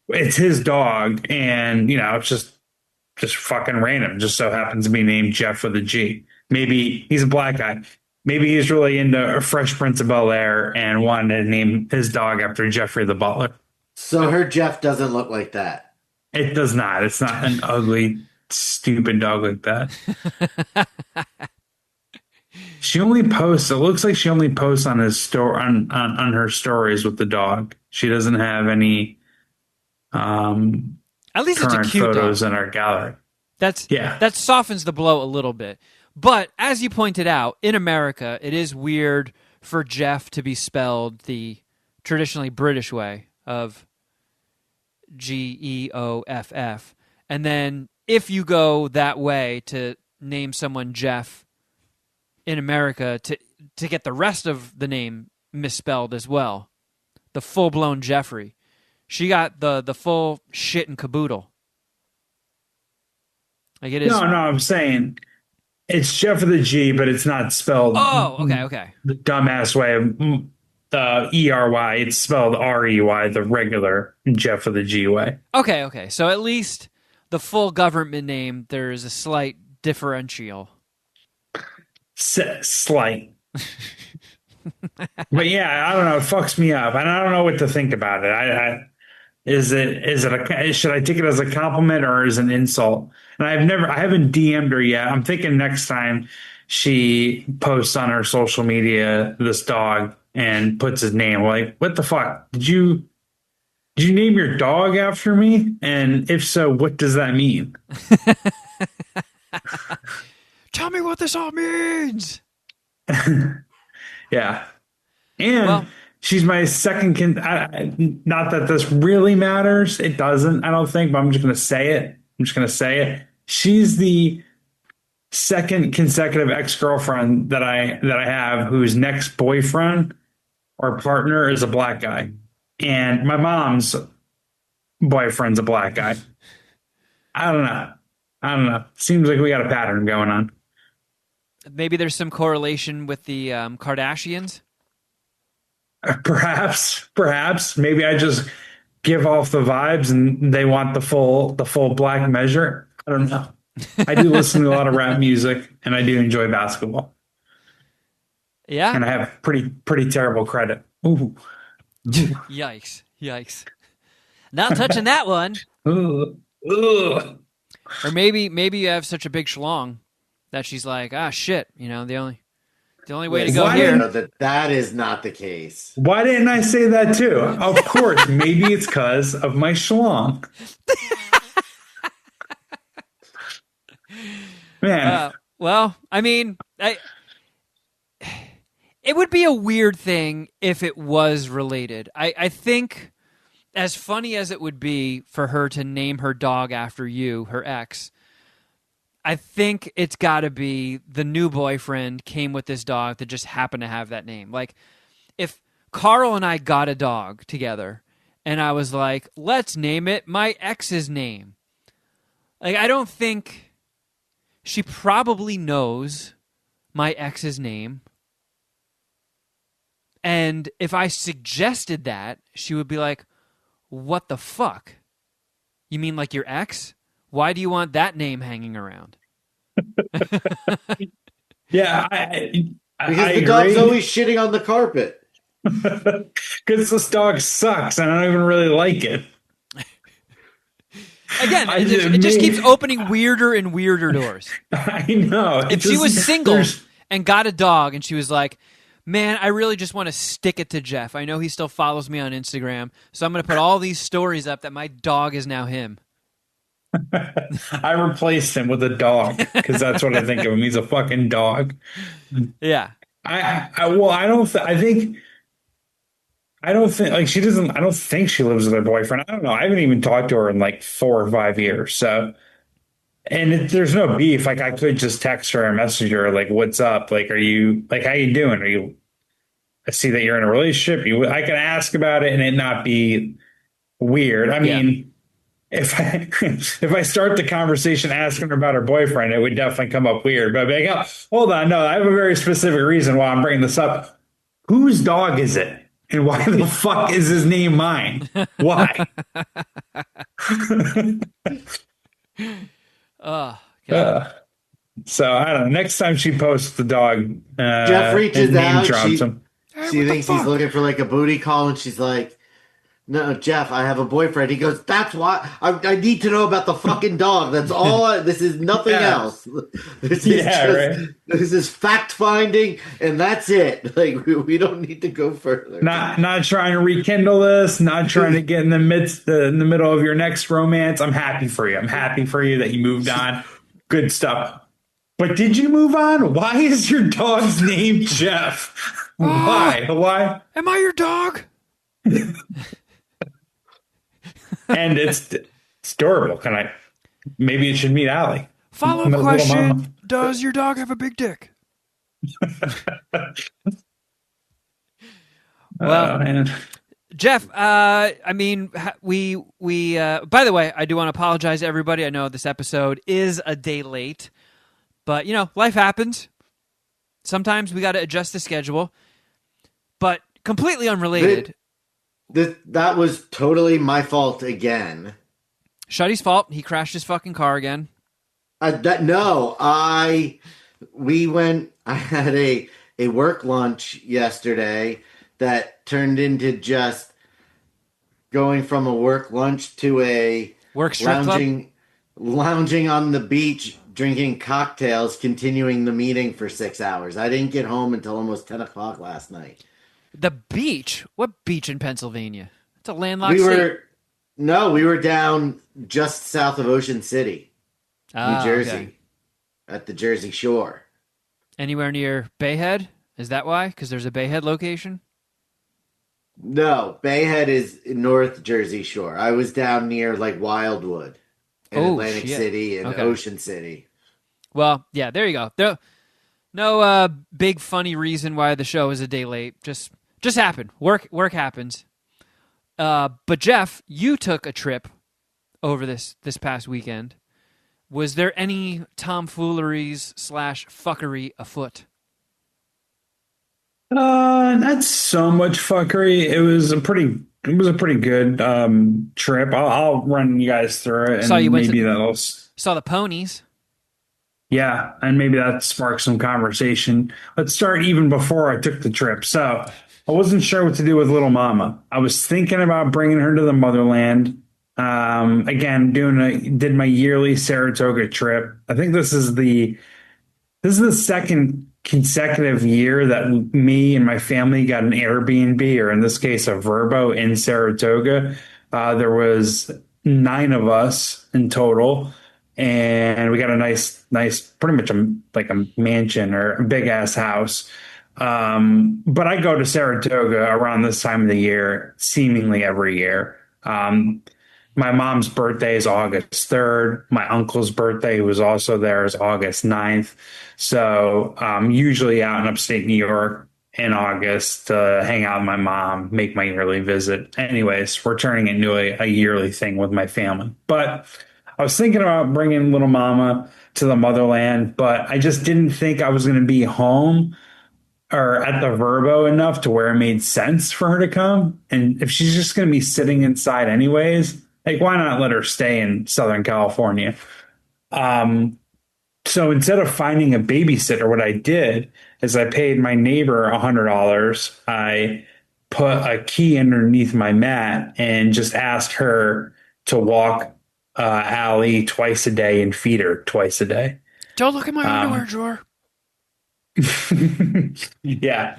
it's his dog, and it's just fucking random. Just so happens to be named Jeff with a G. Maybe he's a black guy. Maybe he's really into a Fresh Prince of Bel-Air and wanted to name his dog after Jeffrey the Butler. So her Jeff doesn't look like that. It does not. It's not an ugly, stupid dog like that. She only posts. It looks like she only posts on his store on her stories with the dog. She doesn't have any At least it's a current cute photos dog. in our gallery. Yeah. That softens the blow a little bit. But as you pointed out, in America, it is weird for Jeff to be spelled the traditionally British way of Geoff. And then if you go that way to name someone Jeff in America to get the rest of the name misspelled as well, the full-blown Jeffrey, she got the full shit and caboodle. Like it is. No, I'm saying it's Jeff with a G, but it's not spelled Oh, okay. the dumbass way of ERY. It's spelled REY, the regular Jeff with a G way. Okay. So at least the full government name, there is a slight differential. Slight. But yeah, I don't know. It fucks me up, and I don't know what to think about it. should I take it as a compliment or as an insult? And I haven't DM'd her yet. I'm thinking next time she posts on her social media this dog and puts his name, like, what the fuck? Did you name your dog after me? And if so, what does that mean? Tell me what this all means. Yeah. And Well, she's my second not that this really matters. It doesn't, I don't think, but I'm just going to say it. She's the second consecutive ex-girlfriend that I have whose next boyfriend or partner is a black guy. And my mom's boyfriend's a black guy. I don't know. Seems like we got a pattern going on. maybe there's some correlation with the Kardashians. Perhaps. Maybe I just give off the vibes and they want the full black measure. I don't know. I do listen to a lot of rap music and I do enjoy basketball. Yeah. And I have pretty terrible credit. Ooh. Yikes. Not touching that one. Ugh. Ugh. Or maybe you have such a big schlong that she's like, shit, the only way to go Why here. That is not the case. Why didn't I say that too? Of course, maybe it's because of my schlong. Man. Well, I mean, it would be a weird thing if it was related. I think, as funny as it would be for her to name her dog after you, her ex, I think it's got to be the new boyfriend came with this dog that just happened to have that name. Like, if Carl and I got a dog together and I was like, let's name it my ex's name. Like, I don't think she probably knows my ex's name. And if I suggested that, she would be like, what the fuck? You mean like your ex? Why do you want that name hanging around? Yeah, Because the dog's always shitting on the carpet. Because this dog sucks and I don't even really like it. Again, it just keeps opening weirder and weirder doors. I know. If she was single and got a dog and she was like, man, I really just want to stick it to Geoff. I know he still follows me on Instagram, so I'm going to put all these stories up that my dog is now him. I replaced him with a dog because that's what I think of him. He's a fucking dog. Yeah. I don't think like she doesn't. I don't think she lives with her boyfriend. I don't know. I haven't even talked to her in like 4 or 5 years. So, and there's no beef. Like I could just text her and message her like, "What's up? Like, how you doing? I see that you're in a relationship. I can ask about it and it not be weird. I mean, if I start the conversation asking her about her boyfriend, it would definitely come up weird. But I'd be like, oh, hold on, no, I have a very specific reason why I'm bringing this up. Whose dog is it? And why the fuck is his name mine? Why? So I don't know. Next time she posts the dog, Geoff reaches out. Drops him. She thinks he's looking for like a booty call, and she's like, "No, Geoff, I have a boyfriend." He goes, "That's why I need to know about the fucking dog. That's all. This is nothing else. This is fact finding, and that's it. Like we don't need to go further. Not trying to rekindle this. Not trying to get in the middle of your next romance. I'm happy for you. I'm happy for you that you moved on. Good stuff. But did you move on? Why is your dog's name Geoff? Why? Why? Am I your dog? And it's adorable. Maybe it should meet Allie. Follow-up question: does your dog have a big dick? Well, man. Geoff, I mean, we by the way, I do want to apologize to everybody. I know this episode is a day late, but life happens. Sometimes we got to adjust the schedule. But completely unrelated. That was totally my fault again. Shuddy's fault. He crashed his fucking car again. I had a work lunch yesterday that turned into just going from a work lunch to a Work strip club. lounging on the beach, drinking cocktails, continuing the meeting for 6 hours. I didn't get home until almost 10 o'clock last night. The beach? What beach in Pennsylvania? It's a landlocked We state. were no, we were down just south of Ocean City, New Ah, okay. Jersey, at the Jersey Shore. Anywhere near Bayhead? Is that why? Because there's a Bayhead location? No, Bayhead is North Jersey Shore. I was down near like Wildwood and Oh, Atlantic shit. City and Okay. Ocean City. Well, yeah, there you go. No big funny reason why the show is a day late. Just happened. Work happens. But Geoff, you took a trip over this past weekend. Was there any tomfooleries / fuckery afoot? Not so much fuckery. It was a pretty good trip. I'll run you guys through it, Saw you and went maybe to that'll saw the ponies. yeah, and maybe that sparks some conversation. Let's start even before I took the trip. So I wasn't sure what to do with little mama. I was thinking about bringing her to the motherland. Again, did my yearly Saratoga trip. I think this is the second consecutive year that me and my family got an Airbnb, or in this case, a Verbo in Saratoga. There was 9 of us in total, and we got a nice, pretty much like a mansion or a big ass house. But I go to Saratoga around this time of the year, seemingly every year. My mom's birthday is August 3rd. My uncle's birthday, who was also there, is August 9th. So I'm usually out in upstate New York in August to hang out with my mom, make my yearly visit. Anyways, we're turning it into a yearly thing with my family. But I was thinking about bringing little mama to the motherland, but I just didn't think I was going to be home or at the Verbo enough to where it made sense for her to come. And if she's just going to be sitting inside anyways, like why not let her stay in Southern California? Um, so instead of finding a babysitter, what I did is I paid my neighbor $100. I put a key underneath my mat and just asked her to walk Allie twice a day and feed her twice a day. Don't look at my underwear Um, drawer. yeah.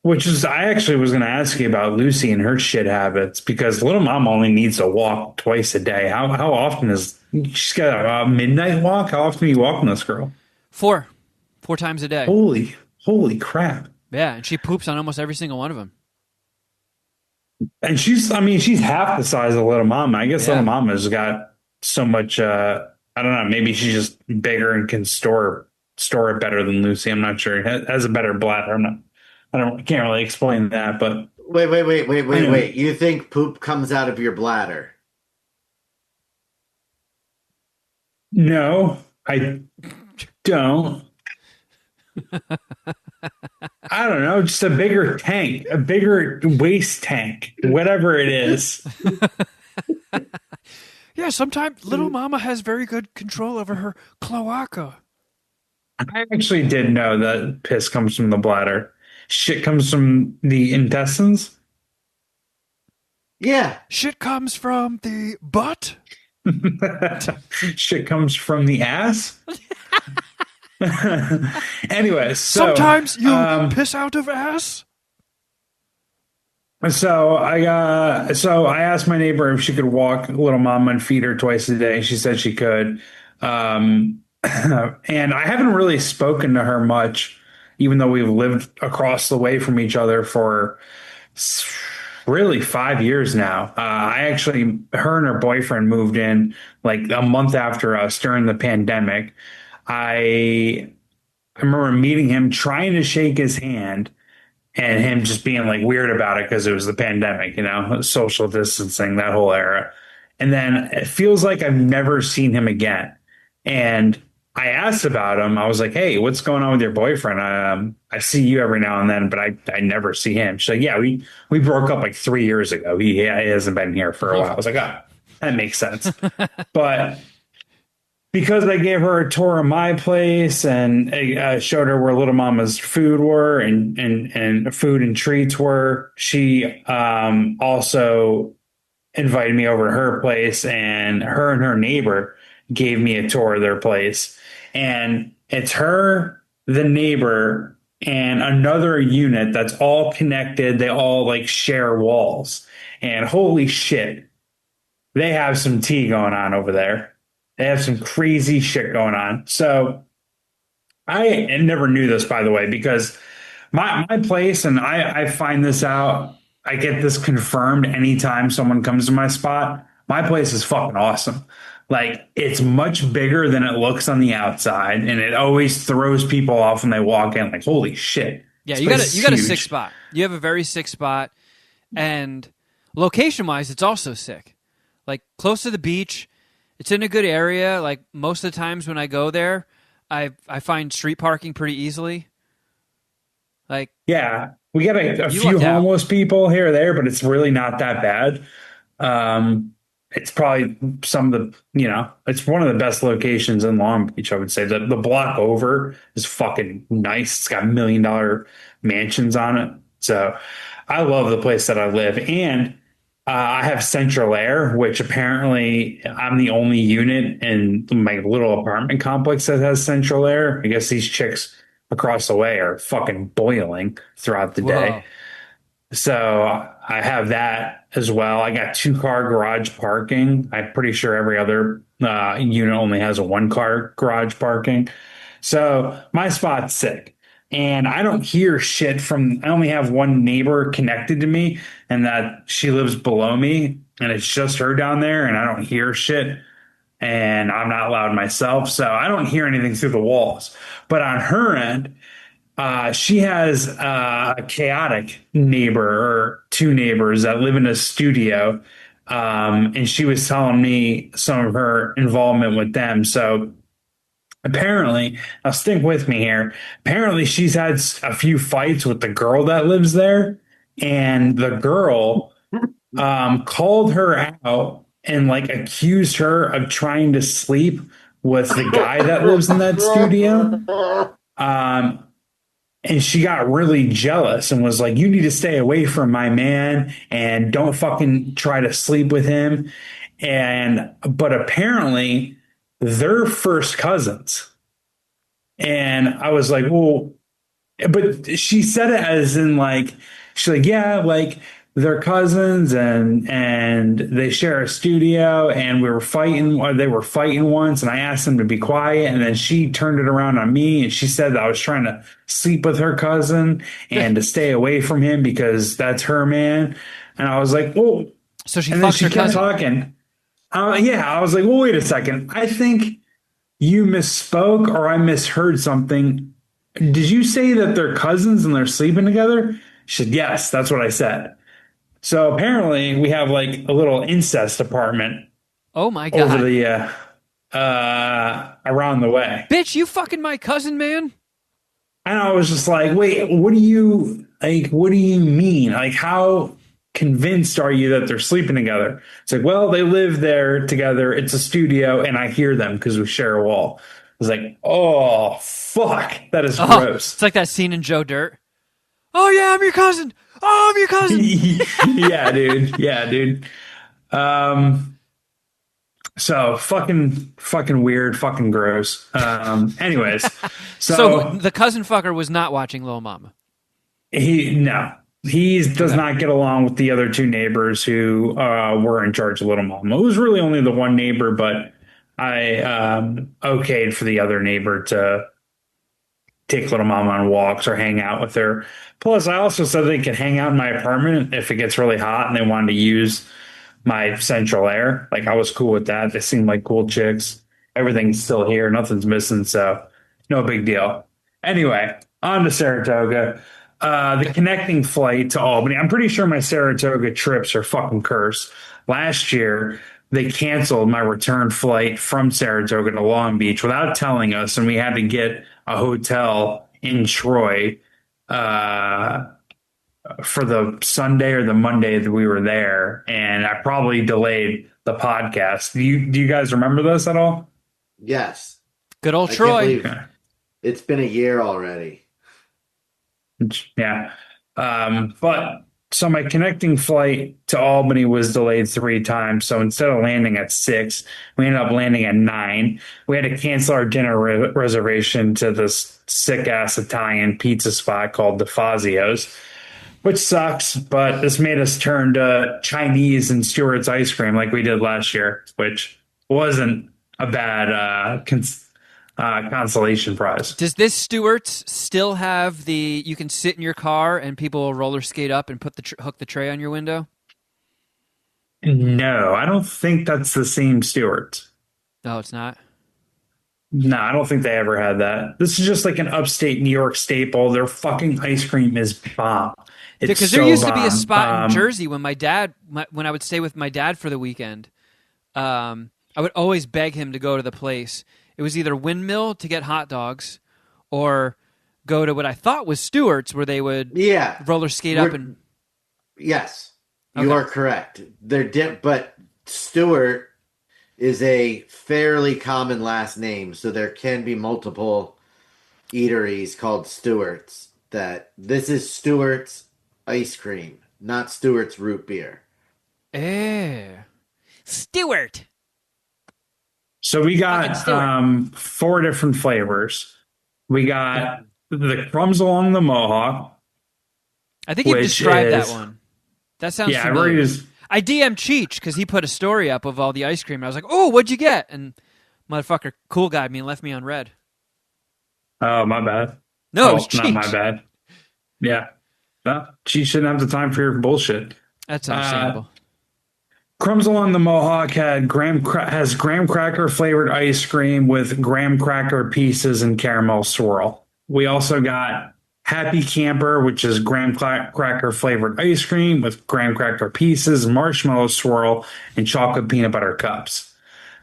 Which is, I actually was going to ask you about Lucy and her shit habits because little mom only needs to walk twice a day. How often she's got a midnight walk? How often are you walking this girl? Four times a day. Holy crap. Yeah, and she poops on almost every single one of them. And she's half the size of little mama. I guess Yeah. little mama's got so much, I don't know, maybe she's just bigger and can store it better than Lucy. I'm not sure. Has a better bladder. I can't really explain that, but Wait. anyway. You think poop comes out of your bladder? No, I don't. I don't know, just a bigger tank, a bigger waste tank, whatever it is. Yeah, sometimes little mama has very good control over her cloaca. I actually did know that piss comes from the bladder. Shit comes from the intestines. Yeah. Shit comes from the butt. Shit comes from the ass. Anyway, Sometimes you piss out of ass. so I asked my neighbor if she could walk little mama and feed her twice a day. She said she could. And I haven't really spoken to her much, even though we've lived across the way from each other for really 5 years now. Her and her boyfriend moved in like a month after us during the pandemic. I remember meeting him, trying to shake his hand, and him just being like weird about it because it was the pandemic, social distancing, that whole era. And then it feels like I've never seen him again. And I asked about him. I was like, "Hey, what's going on with your boyfriend? I see you every now and then, but I never see him." She's like, "Yeah, we broke up like 3 years ago. He hasn't been here for a while." I was like, "Oh, that makes sense." But because I gave her a tour of my place and showed her where Little Mama's food were and food and treats were. She also invited me over to her place, and her neighbor gave me a tour of their place. And it's her, the neighbor, and another unit that's all connected. They all like share walls. And holy shit, they have some tea going on over there. They have some crazy shit going on. So I never knew this, by the way, because my place, and I find this out, I get this confirmed anytime someone comes to my spot. My place is fucking awesome. Like it's much bigger than it looks on the outside, and it always throws people off when they walk in. Like, holy shit! Yeah, This you got place you is got a huge. sick spot. You have a very sick spot, and location wise, it's also sick. Like close to the beach, it's in a good area. Like most of the times when I go there, I find street parking pretty easily. Like Yeah, we got a you few lucked out. homeless people here or there, but it's really not that bad. It's probably some of the, it's one of the best locations in Long Beach, I would say. The block over is fucking nice. It's got $1 million mansions on it. So I love the place that I live. And I have central air, which apparently I'm the only unit in my little apartment complex that has central air. I guess these chicks across the way are fucking boiling throughout the day. Whoa. So I have that as well. I got 2 car garage parking. I'm pretty sure every other unit only has a 1 car garage parking. So my spot's sick. And I don't hear shit from, I only have one neighbor connected to me, and that she lives below me, and it's just her down there, and I don't hear shit. And I'm not loud myself. So I don't hear anything through the walls. But on her end, she has a chaotic neighbor or 2 neighbors that live in a studio. And she was telling me some of her involvement with them. So apparently, now stick with me here. Apparently, she's had a few fights with the girl that lives there. And the girl called her out and like accused her of trying to sleep with the guy that lives in that studio. Um, and she got really jealous and was like, "You need to stay away from my man and don't fucking try to sleep with him." But apparently they're first cousins. And I was like, well, but she said it as in like, she's like, yeah, like they're cousins and they share a studio, and we were fighting, or they were fighting once, and I asked them to be quiet, and then she turned it around on me, and she said that I was trying to sleep with her cousin and to stay away from him because that's her man. And I was like, oh, So she and then fucks she her kept cousin. talking. Yeah, I was like, well, wait a second. I think you misspoke or I misheard something. Did you say that they're cousins and they're sleeping together? She said, yes, that's what I said. So apparently we have like a little incest apartment Oh my over god. the around the way. Bitch, you fucking my cousin, man. And I was just like, wait, what do you like? What do you mean? Like, how convinced are you that they're sleeping together? It's like, well, they live there together. It's a studio, and I hear them because we share a wall. I was like, oh fuck, that is Oh, gross. it's like that scene in Joe Dirt. Oh yeah, I'm your cousin. Oh, I'm your cousin. Yeah, dude. Yeah, dude. Um, so fucking weird, fucking gross. Anyways, So so the cousin fucker was not watching Lil Mama. no, he does Okay. not get along with the other 2 neighbors who were in charge of Little Mama. It was really only the one neighbor, but I okayed for the other neighbor to take Little Mama on walks or hang out with her. Plus, I also said they could hang out in my apartment if it gets really hot and they wanted to use my central air. Like I was cool with that. They seemed like cool chicks. Everything's still here. Nothing's missing. So no big deal. Anyway, on to Saratoga. The connecting flight to Albany. I'm pretty sure my Saratoga trips are fucking cursed. Last year, they canceled my return flight from Saratoga to Long Beach without telling us, and we had to get a hotel in Troy uh, for the Sunday or the Monday that we were there, and I probably delayed the podcast. Do you guys remember this at all? Yes, Good old I can't Troy. believe Okay. it's been a year already. Yeah. But so my connecting flight to Albany was delayed 3 times. So instead of landing at 6, we ended up landing at 9. We had to cancel our dinner reservation to this sick ass Italian pizza spot called the Fazio's, which sucks. But this made us turn to Chinese and Stewart's ice cream like we did last year, which wasn't a bad consolation prize. Does this Stewart's still have the you can sit in your car and people will roller skate up and put the hook the tray on your window? No, I don't think that's the same Stewart. No, it's not. No, I don't think they ever had that. This is just like an upstate New York staple. Their fucking ice cream is bomb. It's Because there so used to be a bomb. spot in Jersey when when I would stay with my dad for the weekend. I would always beg him to go to the place. It was either Windmill to get hot dogs, or go to what I thought was Stewart's, where they would Yeah, roller skate up and. yes, you Okay. are correct. But Stewart is a fairly common last name, so there can be multiple eateries called Stewart's. That this is Stewart's ice cream, not Stewart's root beer. Stewart. So we Fucking got Stewart. 4 different flavors. We got the crumbs along the Mohawk, I think you've which described that is one. That sounds yeah, I've familiar. already used. I DM'd Cheech because he put a story up of all the ice cream. And I was like, "Oh, what'd you get?" And motherfucker cool guyed me and left me on red. Oh, my bad. No, it was Oh, not my Cheech. bad. Yeah, no, she shouldn't have the time for your bullshit. That's Uh, understandable. Crumbs along the Mohawk has graham cracker flavored ice cream with graham cracker pieces and caramel swirl. We also got Happy Camper, which is graham cracker flavored ice cream with graham cracker pieces, marshmallow swirl, and chocolate peanut butter cups.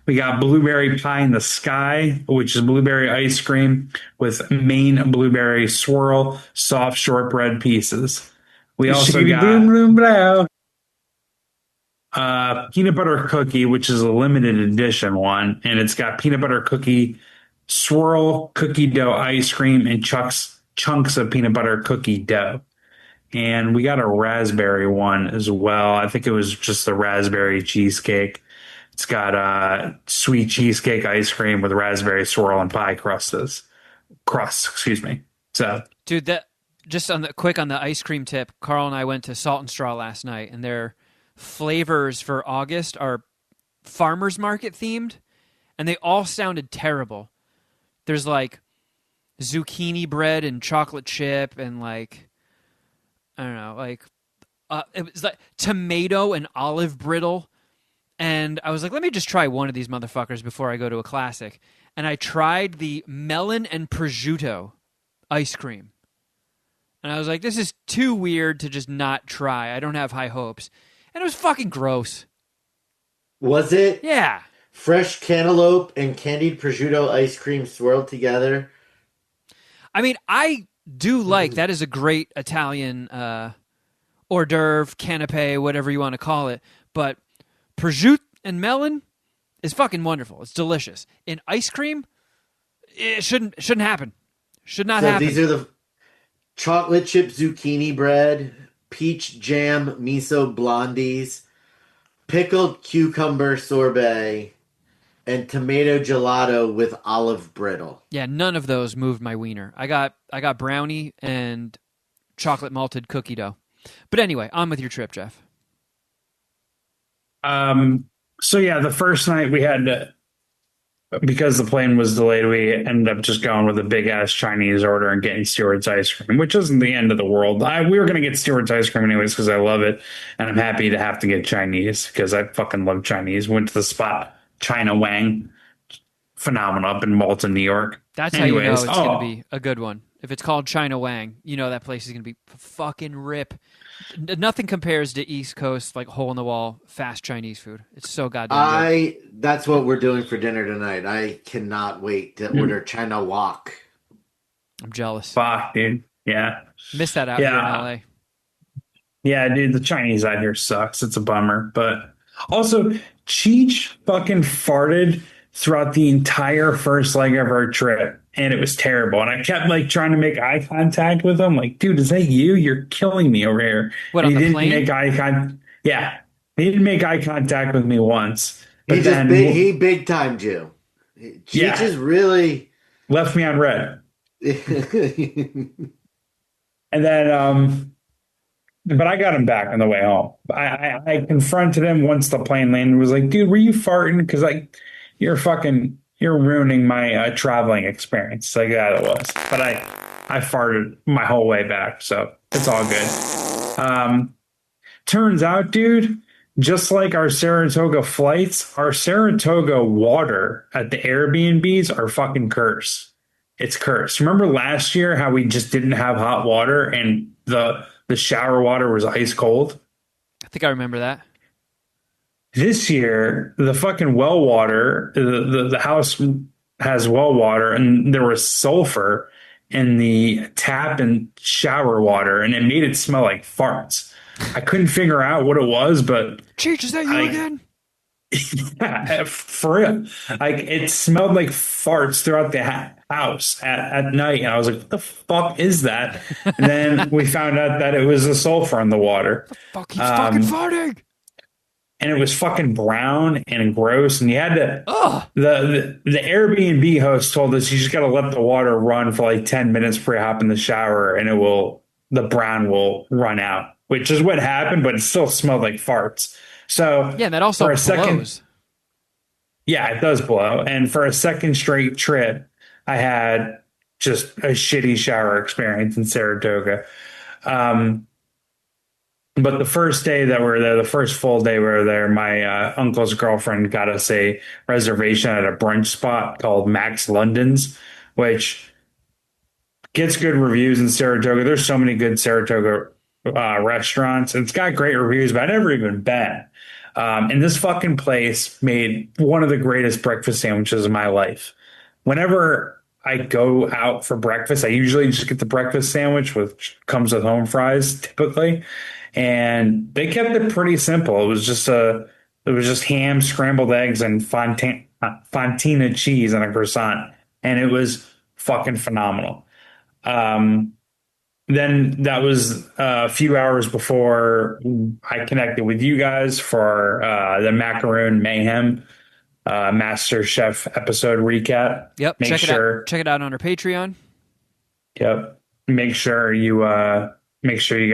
We got Blueberry Pie in the Sky, which is blueberry ice cream with Maine blueberry swirl, soft shortbread pieces. We also Shitty boom got Mm. boom blow. Peanut butter cookie, which is a limited edition one, and it's got peanut butter cookie swirl, cookie dough ice cream, and chunks of peanut butter cookie dough. And we got a raspberry one as well. I think it was just the raspberry cheesecake. It's got sweet cheesecake ice cream with raspberry swirl and pie crust, excuse me. So Dude, that just on the ice cream tip, Carl and I went to Salt and Straw last night, and their flavors for August are farmers market themed, and they all sounded terrible. There's like zucchini bread and chocolate chip, and like I don't know, like it was like tomato and olive brittle. And I was like, let me just try one of these motherfuckers before I go to a classic. And I tried the melon and prosciutto ice cream. And I was like, this is too weird to just not try. I don't have high hopes. And it was fucking gross. Was it Yeah. fresh cantaloupe and candied prosciutto ice cream swirled together? I mean, I do like that is a great Italian hors d'oeuvre, canapé, whatever you want to call it. But prosciutto and melon is fucking wonderful. It's delicious. In ice cream, it shouldn't happen. Should not So happen. these are the chocolate chip zucchini bread, peach jam miso blondies, pickled cucumber sorbet, and tomato gelato with olive brittle. Yeah, none of those moved my wiener. I got brownie and chocolate malted cookie dough. But anyway, on with your trip, Jeff. so yeah, the first night we had to, because the plane was delayed, we ended up just going with a big ass Chinese order and getting Stewart's ice cream, which isn't the end of the world. We were going to get Stewart's ice cream anyways because I love it, and I'm happy to have to get Chinese because I fucking love Chinese. Went to the spot China Wang, phenomenal up in Malta, New York. That's how you know Anyways, it's going to be a good one. If it's called China Wang, you know that place is going to be fucking rip. Nothing compares to East Coast like hole in the wall fast Chinese food. It's so goddamn good. That's what we're doing for dinner tonight. I cannot wait to order China Wok. I'm jealous. fuck, dude. Yeah, Miss that out here in yeah. LA. Yeah, dude, the Chinese out here sucks. It's a bummer. But also, Cheech fucking farted throughout the entire first leg of our trip, and it was terrible. And I kept like trying to make eye contact with him, like, dude, is that you? You're killing me over here. What, And on he the didn't plane? make eye contact. Yeah, he didn't make eye contact with me once. He But just then, he big timed you. Cheech yeah, is really. left me on red. And then, but I got him back on the way home. I confronted him once the plane landed. Was like, dude, were you farting? Because like, you're ruining my traveling experience. Like that it was. But I farted my whole way back, so it's all good. Turns out, dude, just like our Saratoga flights, our Saratoga water at the Airbnbs are fucking cursed. It's cursed. Remember last year how we just didn't have hot water and the shower water was ice cold? I think I remember that. This year, the fucking well water, the house has well water, and there was sulfur in the tap and shower water, and it made it smell like farts. I couldn't figure out what it was, but Cheech, is that you again? yeah, for real, like it smelled like farts throughout the house at night, and I was like, "What the fuck is that?" And then we found out that it was the sulfur in the water. Fuck, he's fucking farting. And it was fucking brown and gross. And you had to, Ugh. the Airbnb host told us you just got to let the water run for like 10 minutes before you hop in the shower and the brown will run out, which is what happened, but it still smelled like farts. So Yeah, that also for a blows. second, yeah, it does blow. And for a second straight trip, I had just a shitty shower experience in Saratoga. But the first day that we were there, the first full day we were there, my uncle's girlfriend got us a reservation at a brunch spot called Max London's, which gets good reviews in Saratoga. There's so many good Saratoga restaurants. It's got great reviews, but I've never even been. And this fucking place made one of the greatest breakfast sandwiches of my life. Whenever I go out for breakfast, I usually just get the breakfast sandwich, which comes with home fries typically. And they kept it pretty simple. It was just ham, scrambled eggs, and fontina cheese and a croissant, and it was fucking phenomenal. Then that was a few hours before I connected with you guys for the Macaroon Mayhem Master Chef episode recap. Yep, check it out. Check it out on our Patreon. Yep. Make sure you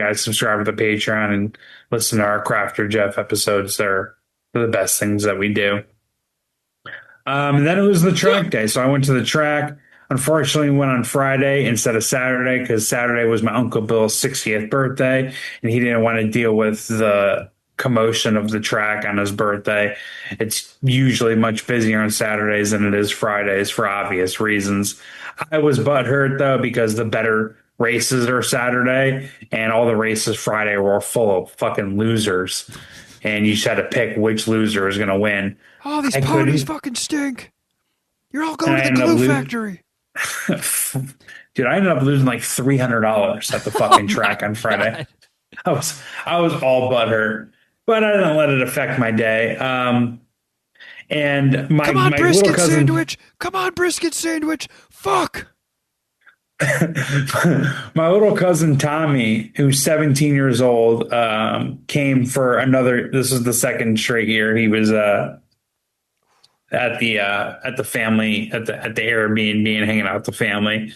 guys subscribe to the Patreon and listen to our Crafter Geoff episodes. They're the best things that we do. And then it was the track day. So I went to the track. Unfortunately, went on Friday instead of Saturday because Saturday was my Uncle Bill's 60th birthday, and he didn't want to deal with the commotion of the track on his birthday. It's usually much busier on Saturdays than it is Fridays for obvious reasons. I was butthurt, though, because the better races are Saturday, and all the races Friday were full of fucking losers, and you just had to pick which loser is going to win. Oh, these ponies fucking stink. You're all going to the glue factory. Dude, I ended up losing like $300 at the fucking track on Friday. I was all butthurt, but I didn't let it affect my day. And my Come on, my brisket little cousin, sandwich. Come on, brisket sandwich. Fuck. my little cousin Tommy, who's 17 years old, came for another. This is the second straight year he was at the family at the Airbnb and hanging out with the family,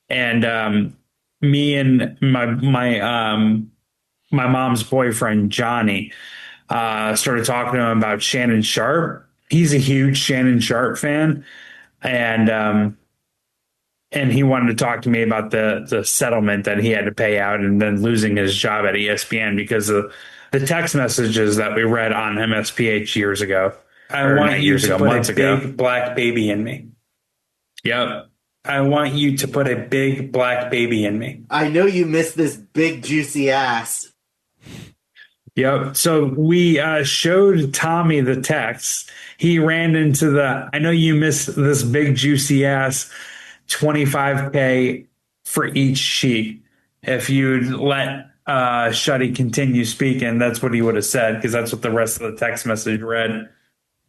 and me and my mom's boyfriend Johnny started talking to him about Shannon Sharp. He's a huge Shannon Sharp fan, and he wanted to talk to me about the settlement that he had to pay out and then losing his job at ESPN because of the text messages that we read on MSPH years ago. I want you to put a big black baby in me. Yep. I want you to put a big black baby in me. I know you miss this big juicy ass. Yep. So we showed Tommy the text. He ran into I know you miss this big juicy ass, $25K for each sheet. If you'd let Shuddy continue speaking, that's what he would have said because that's what the rest of the text message read.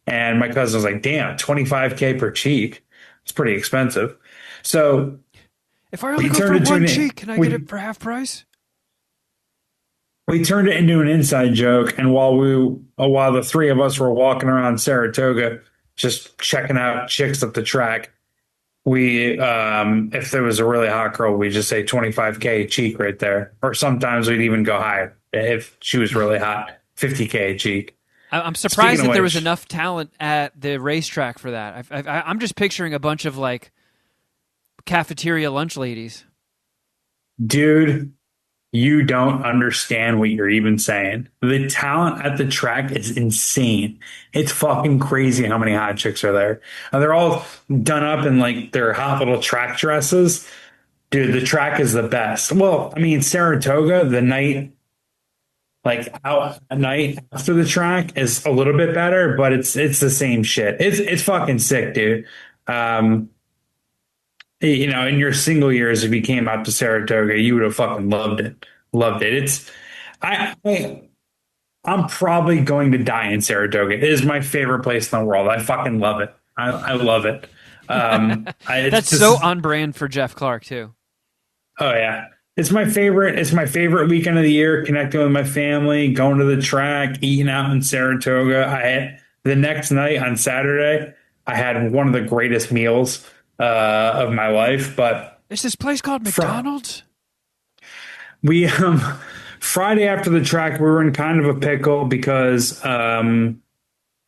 And my cousin was like, damn, 25K per cheek. It's pretty expensive. So If I only we go turned for it to one cheek, can I get we it for half price? we turned it into an inside joke. And while the three of us were walking around Saratoga, just checking out chicks at the track, we if there was a really hot girl, we just say 25K cheek right there. Or sometimes we'd even go higher if she was really hot, 50K cheek. I'm Speaking surprised of that there was which, enough talent at the racetrack for that. I'm just picturing a bunch of like cafeteria lunch ladies. dude, you don't understand what you're even saying. The talent at the track is insane. It's fucking crazy how many hot chicks are there. And they're all done up in like their hot little track dresses. Dude, the track is the best. Well, I mean, Saratoga, the night, like out at night after the track is a little bit better, but it's the same shit. It's fucking sick, dude. Um, in your single years, if you came out to Saratoga, you would have fucking loved it. Loved it. I I'm probably going to die in Saratoga. It is my favorite place in the world. I fucking love it. I love it. That's so on brand for Jeff Clark too. Oh yeah. It's my favorite. It's my favorite weekend of the year, connecting with my family, going to the track, eating out in Saratoga. The next night on Saturday, I had one of the greatest meals of my life. But Is this place called McDonald's? we Friday after the track, we were in kind of a pickle because we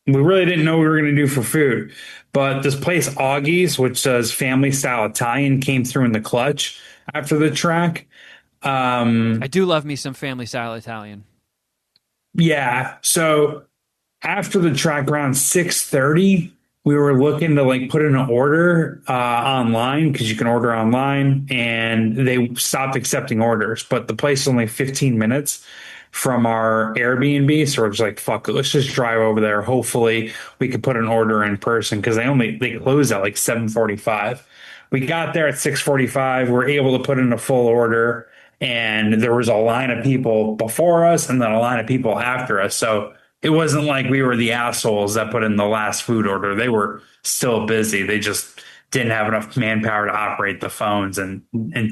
really didn't know what we were going to do for food. But this place, Augie's, which does family style Italian, came through in the clutch after the track. I do love me some family style Italian. Yeah. So after the track around 6:30, we were looking to like put in an order online because you can order online, and they stopped accepting orders. But the place is only 15 minutes from our Airbnb, so we're just like, fuck it, let's just drive over there. Hopefully, we could put an order in person because they close at like 7:45. We got there at 6:45. We were able to put in a full order, and there was a line of people before us and then a line of people after us. So it wasn't like we were the assholes that put in the last food order. They were still busy. They just didn't have enough manpower to operate the phones and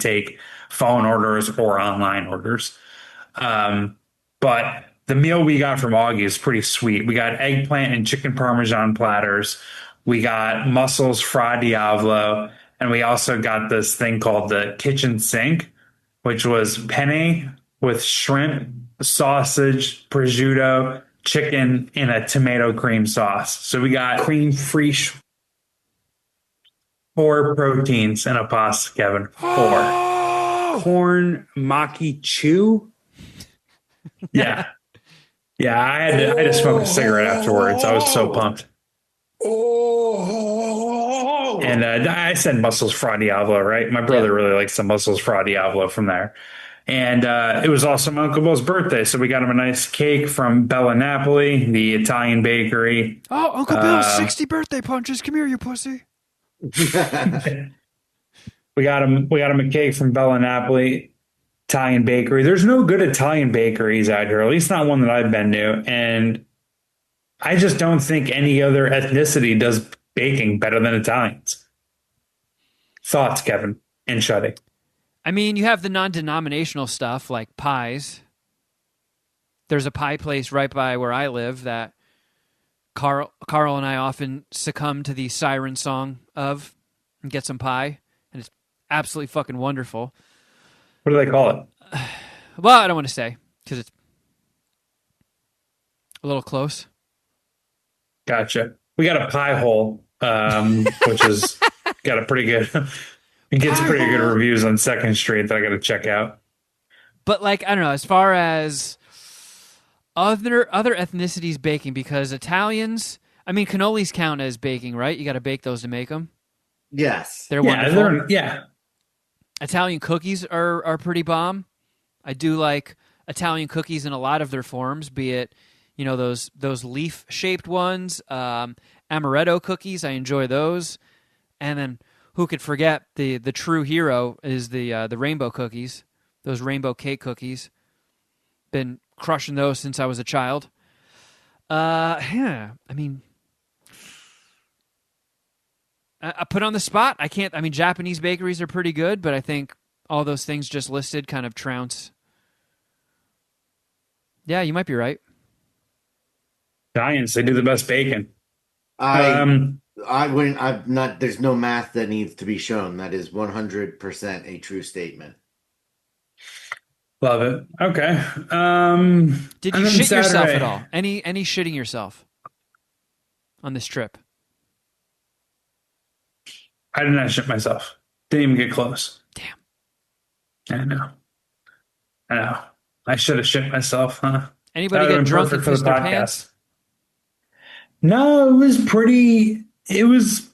take phone orders or online orders. But the meal we got from Augie is pretty sweet. We got eggplant and chicken parmesan platters. We got mussels fra diavolo, and we also got this thing called the kitchen sink, which was penne with shrimp, sausage, prosciutto, chicken, and a tomato cream sauce. So we got cream free, 4 proteins in a pasta, Kevin. 4. Corn maki chew. Yeah. Yeah, I had to smoke a cigarette afterwards. I was so pumped. And I said mussels fra diavolo, right? My brother really likes the mussels fra diavolo from there. And it was also my Uncle Bill's birthday, so we got him a nice cake from Bella Napoli, the Italian bakery. Oh, Uncle Bill's 60 birthday punches. Come here, you pussy. We got him a cake from Bella Napoli, Italian bakery. There's no good Italian bakeries out here, at least not one that I've been to. And I just don't think any other ethnicity does baking better than Italians. Thoughts, Kevin and Shuddy? I mean, you have the non-denominational stuff like pies. There's a pie place right by where I live that Carl and I often succumb to the siren song of and get some pie, and it's absolutely fucking wonderful. What do they call it? Well, I don't want to say because it's a little close. Gotcha. We got a pie hole, which has got a pretty good. It gets pretty good reviews on Second Street that I got to check out. But like, I don't know, as far as other ethnicities baking, because Italians, I mean, cannolis count as baking, right? You got to bake those to make them. Yes. They're wonderful. Yeah. Italian cookies are pretty bomb. I do like Italian cookies in a lot of their forms, be it, those leaf shaped ones, amaretto cookies. I enjoy those. And then who could forget the true hero is the rainbow cookies, those rainbow cake cookies. Been crushing those since I was a child. I mean, I put on the spot. I can't. I mean, Japanese bakeries are pretty good, but I think all those things just listed kind of trounce. Yeah, you might be right. Giants, they do the best bacon. I Um, I wouldn't. I'm not. There's no math that needs to be shown. That is 100% a true statement. Love it. Okay. Did And you then shit yourself at Saturday, all? Any shitting yourself on this trip? I did not shit myself. Didn't even get close. Damn. I know. I know. I should have shit myself, huh? Anybody That would get have been drunk and perfect for the piss their podcast. pants? No, it was pretty. It was.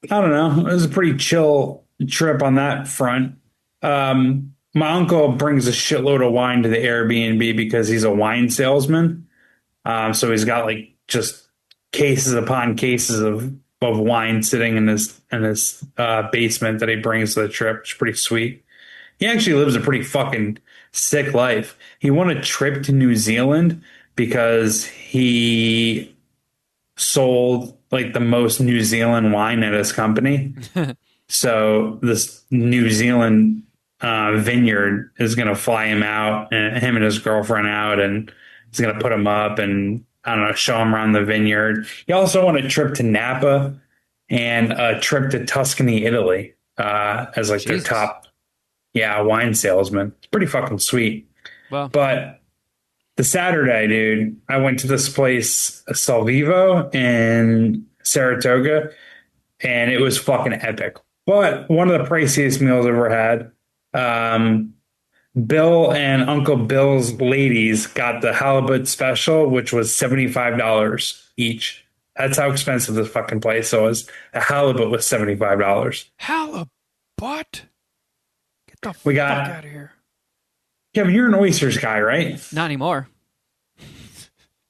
I don't know. It was a pretty chill trip on that front. My uncle brings a shitload of wine to the Airbnb because he's a wine salesman. So he's got like just cases upon cases of wine sitting in his basement that he brings to the trip. It's pretty sweet. He actually lives a pretty fucking sick life. He won a trip to New Zealand because he sold like the most New Zealand wine at his company. So this New Zealand vineyard is going to fly him out, and him and his girlfriend out, and he's going to put him up and I don't know, show him around the vineyard. He also won a trip to Napa and a trip to Tuscany, Italy, as like Jesus. their top, wine salesman. It's pretty fucking sweet. Well, But the Saturday, dude, I went to this place, Salvivo in Saratoga, and it was fucking epic. But one of the priciest meals I've ever had. Bill and Uncle Bill's ladies got the halibut special, which was $75 each. That's how expensive this fucking place was. The halibut was $75. halibut. Get the We fuck got- out of here. Kevin, you're an oysters guy, right? Not anymore.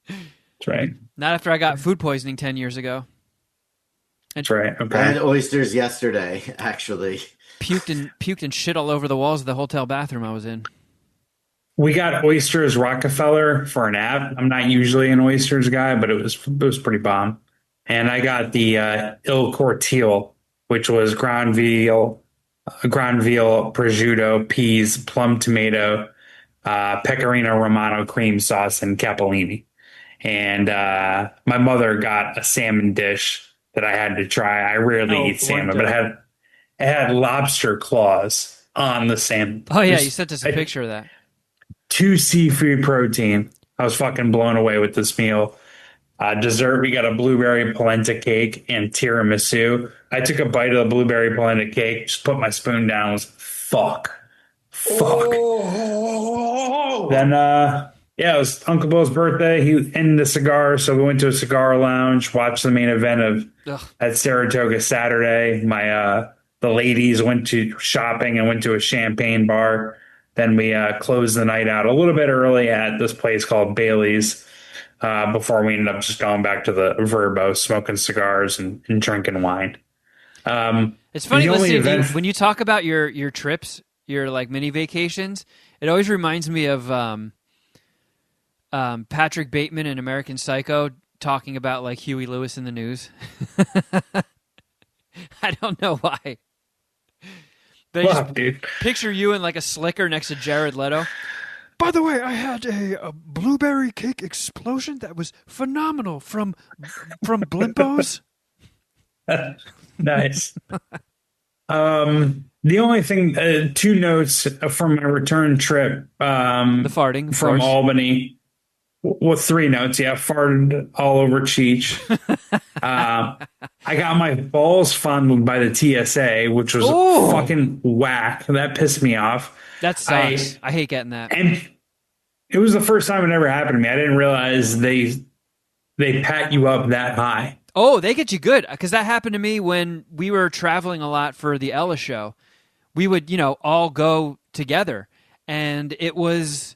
That's right. Not after I got food poisoning 10 years ago. That's right. I Okay. had oysters yesterday, actually. Puked and shit all over the walls of the hotel bathroom I was in. We got oysters Rockefeller for an app. I'm not usually an oysters guy, but it was pretty bomb. And I got the Il Cortile, which was ground veal, prosciutto, peas, plum tomato, pecorino romano cream sauce, and capellini. And my mother got a salmon dish that I had to try. I rarely eat salmon, but it had lobster claws on the salmon. Oh, yeah, Just- you sent us a picture of that. 2 seafood protein. I was fucking blown away with this meal. Dessert, we got a blueberry polenta cake and tiramisu. I took a bite of the blueberry polenta cake, just put my spoon down, was fuck. Then, it was Uncle Bill's birthday. He ended the cigar, so we went to a cigar lounge, watched the main event at Saratoga Saturday. The ladies went to shopping and went to a champagne bar. Then we closed the night out a little bit early at this place called Bailey's before we ended up just going back to the Verbo, smoking cigars and drinking wine. It's funny the only listening to you, event- when you talk about your trips, your like mini vacations. It always reminds me of Patrick Bateman in American Psycho talking about like Huey Lewis in the News. I don't know why. But I just Dude. picture you in like a slicker next to Jared Leto. By the way, I had a blueberry cake explosion that was phenomenal from Blimpos. Nice. The only thing, 2 notes from my return trip The farting, of from course. Albany. Well, 3 notes. Yeah, farted all over Cheech. I got my balls fondled by the TSA, which was Ooh. fucking whack. That pissed me off. That sucks. I hate getting that. And it was the first time it ever happened to me. I didn't realize they pat you up that high. Oh, they get you good, because that happened to me when we were traveling a lot for the Ella show. We would, all go together, and it was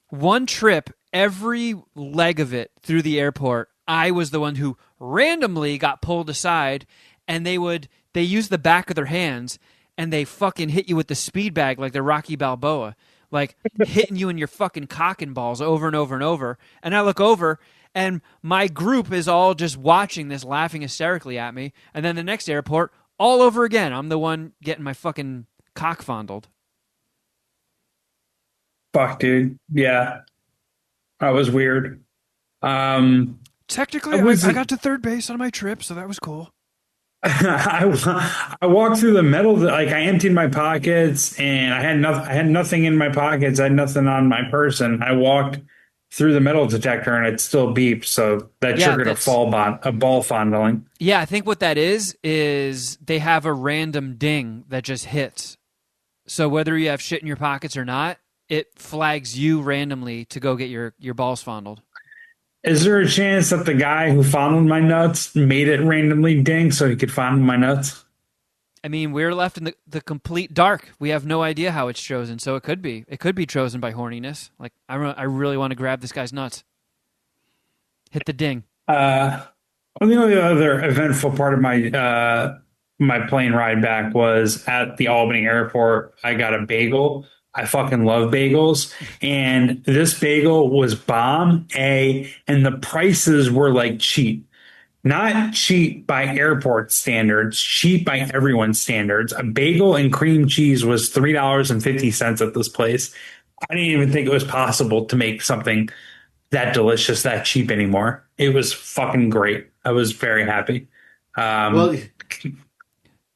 one trip. Every leg of it through the airport, I was the one who randomly got pulled aside, and they use the back of their hands and they fucking hit you with the speed bag like they're Rocky Balboa. like hitting you in your fucking cock and balls over and over and over. And I look over, and my group is all just watching this, laughing hysterically at me. And then the next airport, all over again, I'm the one getting my fucking cock fondled. Fuck, dude. Yeah, that was weird. Um, I Technically, was I got to third base on my trip, so that was cool. I walked through the metal, like I emptied my pockets and I had nothing in my pockets. I had nothing on my person. I walked through the metal detector and it still beeped. So that Yeah, triggered a ball fondling. yeah, I think what that is they have a random ding that just hits. So whether you have shit in your pockets or not, it flags you randomly to go get your balls fondled. Is there a chance that the guy who fondled my nuts made it randomly ding so he could fondle my nuts? I mean, we're left in the complete dark. We have no idea how it's chosen, so it could be. It could be chosen by horniness. Like, I really want to grab this guy's nuts. Hit the ding. Well, the only other eventful part of my plane ride back was at the Albany airport. I got a bagel. I fucking love bagels, and this bagel was bomb A, and the prices were like cheap. Not cheap by airport standards, cheap by everyone's standards. A bagel and cream cheese was $3.50 at this place. I didn't even think it was possible to make something that delicious, that cheap anymore. It was fucking great. I was very happy. Well,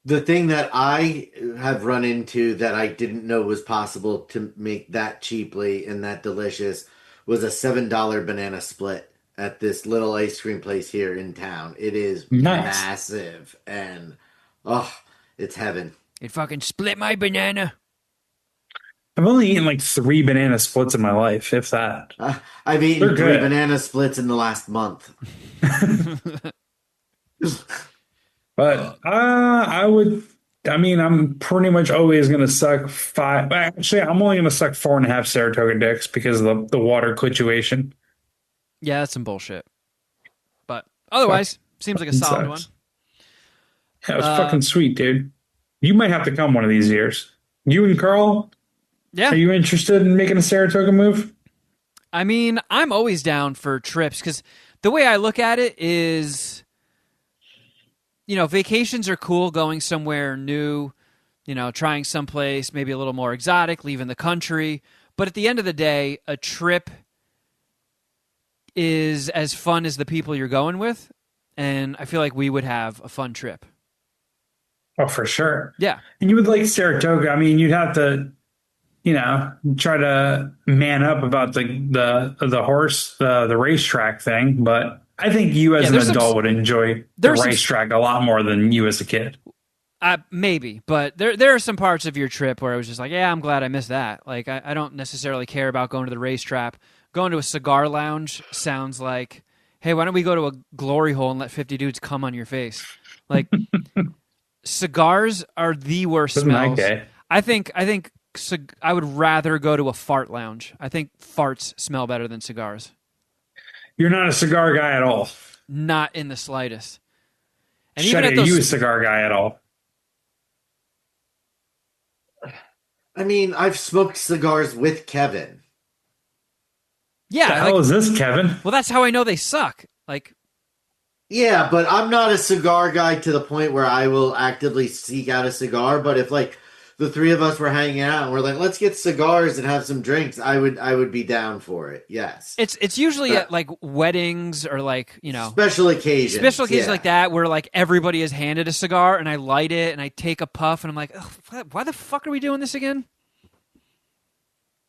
the thing that I have run into that I didn't know was possible to make that cheaply and that delicious was a $7 banana split at this little ice cream place here in town. It is Nice. massive and oh, it's heaven. It fucking split my banana. I've only eaten like 3 banana splits in my life, if that. I've eaten They're three good. banana splits in the last month. But I would. I mean, I'm pretty much always going to suck five. Actually, I'm only going to suck 4.5 Saratoga dicks because of the water situation. Yeah, that's some bullshit. But otherwise, seems like a solid one. Sucks. Yeah, it was fucking sweet, dude. You might have to come one of these years. You and Carl, Yeah. are you interested in making a Saratoga move? I mean, I'm always down for trips because the way I look at it is, vacations are cool, going somewhere new, trying someplace maybe a little more exotic, leaving the country. But at the end of the day, a trip is as fun as the people you're going with. And I feel like we would have a fun trip. Oh, for sure. Yeah. And you would like Saratoga. I mean, you'd have to, try to man up about the racetrack thing. But I think you as an adult would enjoy the racetrack a lot more than you as a kid. Maybe, but there are some parts of your trip where I was just like, yeah, I'm glad I missed that. Like, I don't necessarily care about going to the racetrack. Going to a cigar lounge sounds like, hey, why don't we go to a glory hole and let 50 dudes come on your face? Like, cigars are the worst smells. I think I would rather go to a fart lounge. I think farts smell better than cigars. You're not a cigar guy at all. Not in the slightest. And Shut it, are you a cigar guy at all? I mean, I've smoked cigars with Kevin. Yeah. What the hell is this, Kevin? Well, that's how I know they suck. Like, yeah, but I'm not a cigar guy to the point where I will actively seek out a cigar. But if like the three of us were hanging out and we're like, let's get cigars and have some drinks, I would be down for it. Yes. It's usually at like weddings or like, special occasions. Special occasions like that where like everybody is handed a cigar and I light it and I take a puff and I'm like, why the fuck are we doing this again?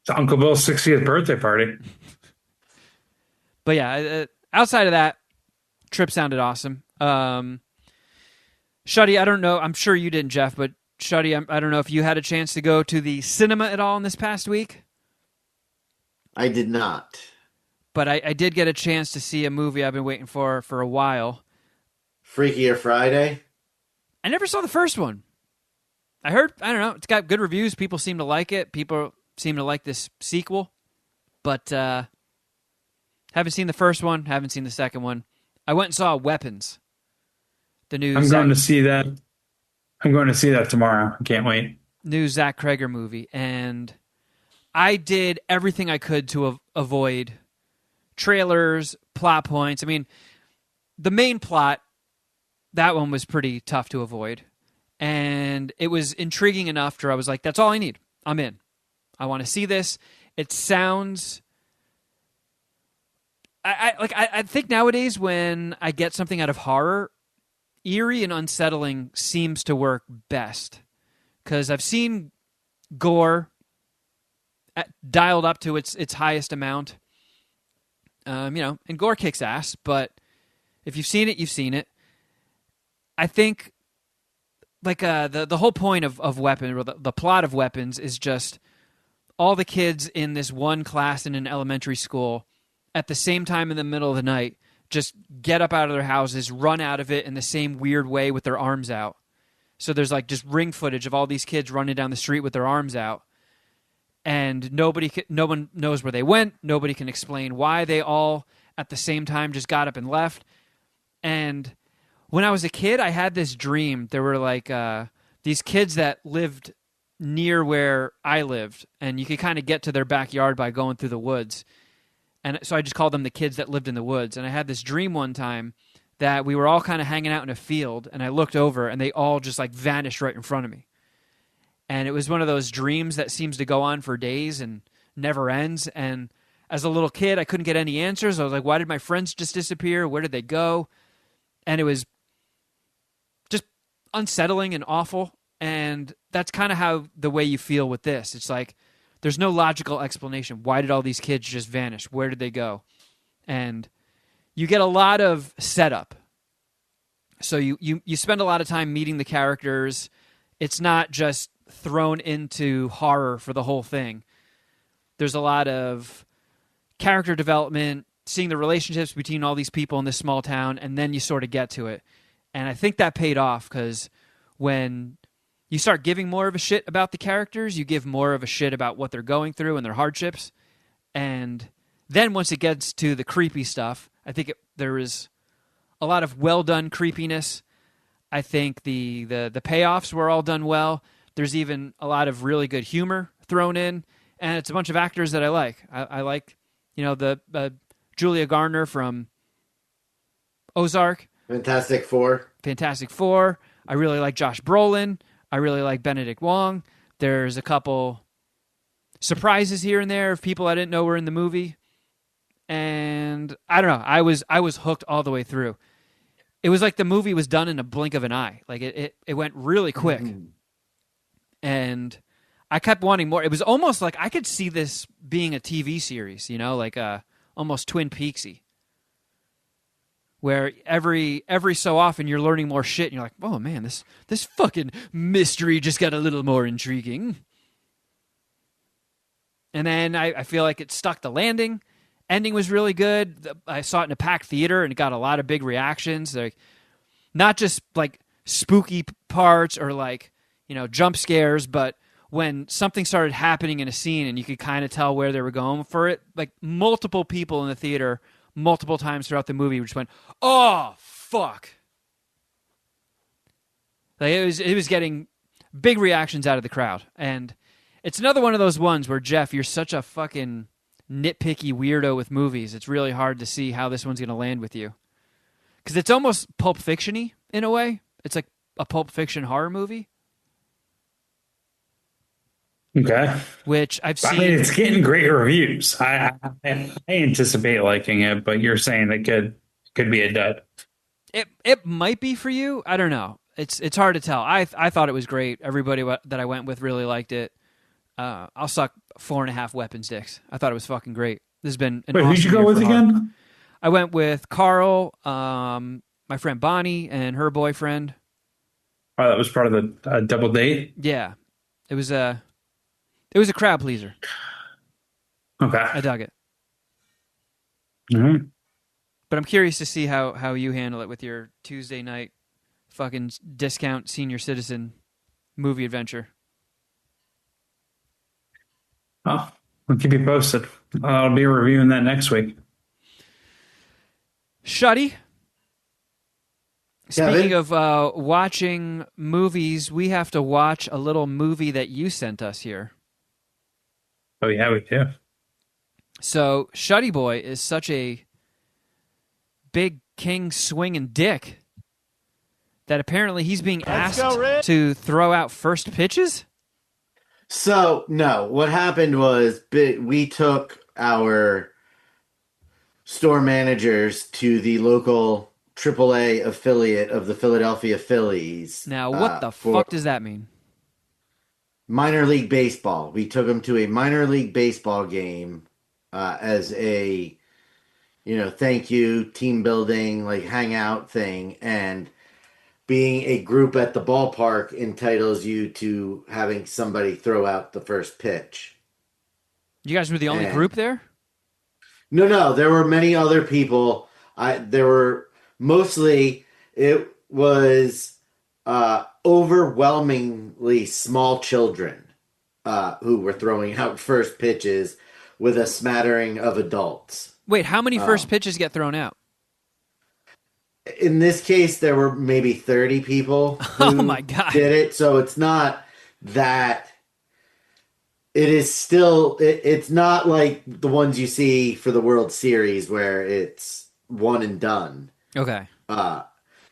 It's Uncle Bill's 60th birthday party. But yeah, outside of that, trip sounded awesome. Shuddy, I don't know. I'm sure you didn't, Jeff, but Shuddy, I don't know if you had a chance to go to the cinema at all in this past week. I did not. But I did get a chance to see a movie I've been waiting for a while. Freakier Friday? I never saw the first one. I heard, I don't know, it's got good reviews. People seem to like it. People seem to like this sequel. But haven't seen the first one, haven't seen the second one. I went and saw Weapons. The new I'm going to see that. I'm going to see that tomorrow. I can't wait. New Zach Kreger movie. And I did everything I could to avoid trailers, plot points. I mean, the main plot, that one was pretty tough to avoid. And it was intriguing enough where I was like, that's all I need. I'm in. I want to see this. It sounds... I think nowadays when I get something out of horror, eerie and unsettling seems to work best. Because I've seen gore dialed up to its highest amount. And gore kicks ass, but if you've seen it, you've seen it. I think the whole point of Weapon, or the plot of Weapons, is just all the kids in this one class in an elementary school at the same time in the middle of the night just get up out of their houses, run out of it in the same weird way with their arms out. So there's like just ring footage of all these kids running down the street with their arms out. And no one knows where they went. Nobody can explain why they all at the same time just got up and left. And when I was a kid, I had this dream. There were like these kids that lived near where I lived, and you could kind of get to their backyard by going through the woods. And so I just called them the kids that lived in the woods. And I had this dream one time that we were all kind of hanging out in a field, and I looked over, and they all just like vanished right in front of me. And it was one of those dreams that seems to go on for days and never ends. And as a little kid, I couldn't get any answers. I was like, why did my friends just disappear? Where did they go? And it was just unsettling and awful. And that's kind of how the way you feel with this. It's like there's no logical explanation. Why did all these kids just vanish? Where did they go? And you get a lot of setup. So you spend a lot of time meeting the characters. It's not just thrown into horror for the whole thing. There's a lot of character development, seeing the relationships between all these people in this small town, and then you sort of get to it. And I think that paid off, because when you start giving more of a shit about the characters, you give more of a shit about what they're going through and their hardships. And then once it gets to the creepy stuff, I think there is a lot of well-done creepiness. I think the payoffs were all done well. There's even a lot of really good humor thrown in, and it's a bunch of actors that I like. I like, the Julia Garner from Ozark. Fantastic Four. I really like Josh Brolin. I really like Benedict Wong. There's a couple surprises here and there of people I didn't know were in the movie. And I don't know. I was hooked all the way through. It was like the movie was done in a blink of an eye. Like it went really quick. Mm-hmm. And I kept wanting more. It was almost like I could see this being a TV series, like almost Twin Peaksy, where every so often you're learning more shit, and you're like, oh man, this fucking mystery just got a little more intriguing. And then I feel like it stuck the landing. Ending was really good. I saw it in a packed theater, and it got a lot of big reactions. Like, not just like spooky parts or like, jump scares, but when something started happening in a scene and you could kind of tell where they were going for it, like multiple people in the theater multiple times throughout the movie just went, oh, fuck. Like it was getting big reactions out of the crowd. And it's another one of those ones where, Jeff, you're such a fucking nitpicky weirdo with movies. It's really hard to see how this one's going to land with you. Because it's almost Pulp Fiction-y in a way. It's like a Pulp Fiction horror movie. Okay. Which I've seen. I mean, it's getting great reviews. I anticipate liking it, but you're saying it could be a dud. It might be for you. I don't know. It's hard to tell. I thought it was great. Everybody that I went with really liked it. I'll suck 4.5 weapons dicks. I thought it was fucking great. This has been an Wait, awesome who'd you go with again? I went with Carl, my friend Bonnie, and her boyfriend. Oh, that was part of the double date? Yeah. It was a crowd pleaser. Okay. I dug it. Mm-hmm. But I'm curious to see how you handle it with your Tuesday night fucking discount senior citizen movie adventure. Oh, we'll keep you posted. I'll be reviewing that next week. Shuddy. Kevin? Speaking of watching movies, we have to watch a little movie that you sent us here. Oh yeah, we do. So Shuddy Boy is such a big king swinging dick that apparently he's being asked to throw out first pitches. So, no, what happened was we took our store managers to the local AAA affiliate of the Philadelphia Phillies Now, what the for fuck does that mean? minor league baseball. We took them to a minor league baseball game as a, thank you, team building, like hangout thing. And being a group at the ballpark entitles you to having somebody throw out the first pitch. You guys were the only And group there? no, there were many other people. There were mostly, it was overwhelmingly small children who were throwing out first pitches with a smattering of adults. Wait, how many first pitches get thrown out? In this case, there were maybe 30 people who Oh my God. did it. So it's not that. It is still. It's not like the ones you see for the World Series where it's one and done. Okay.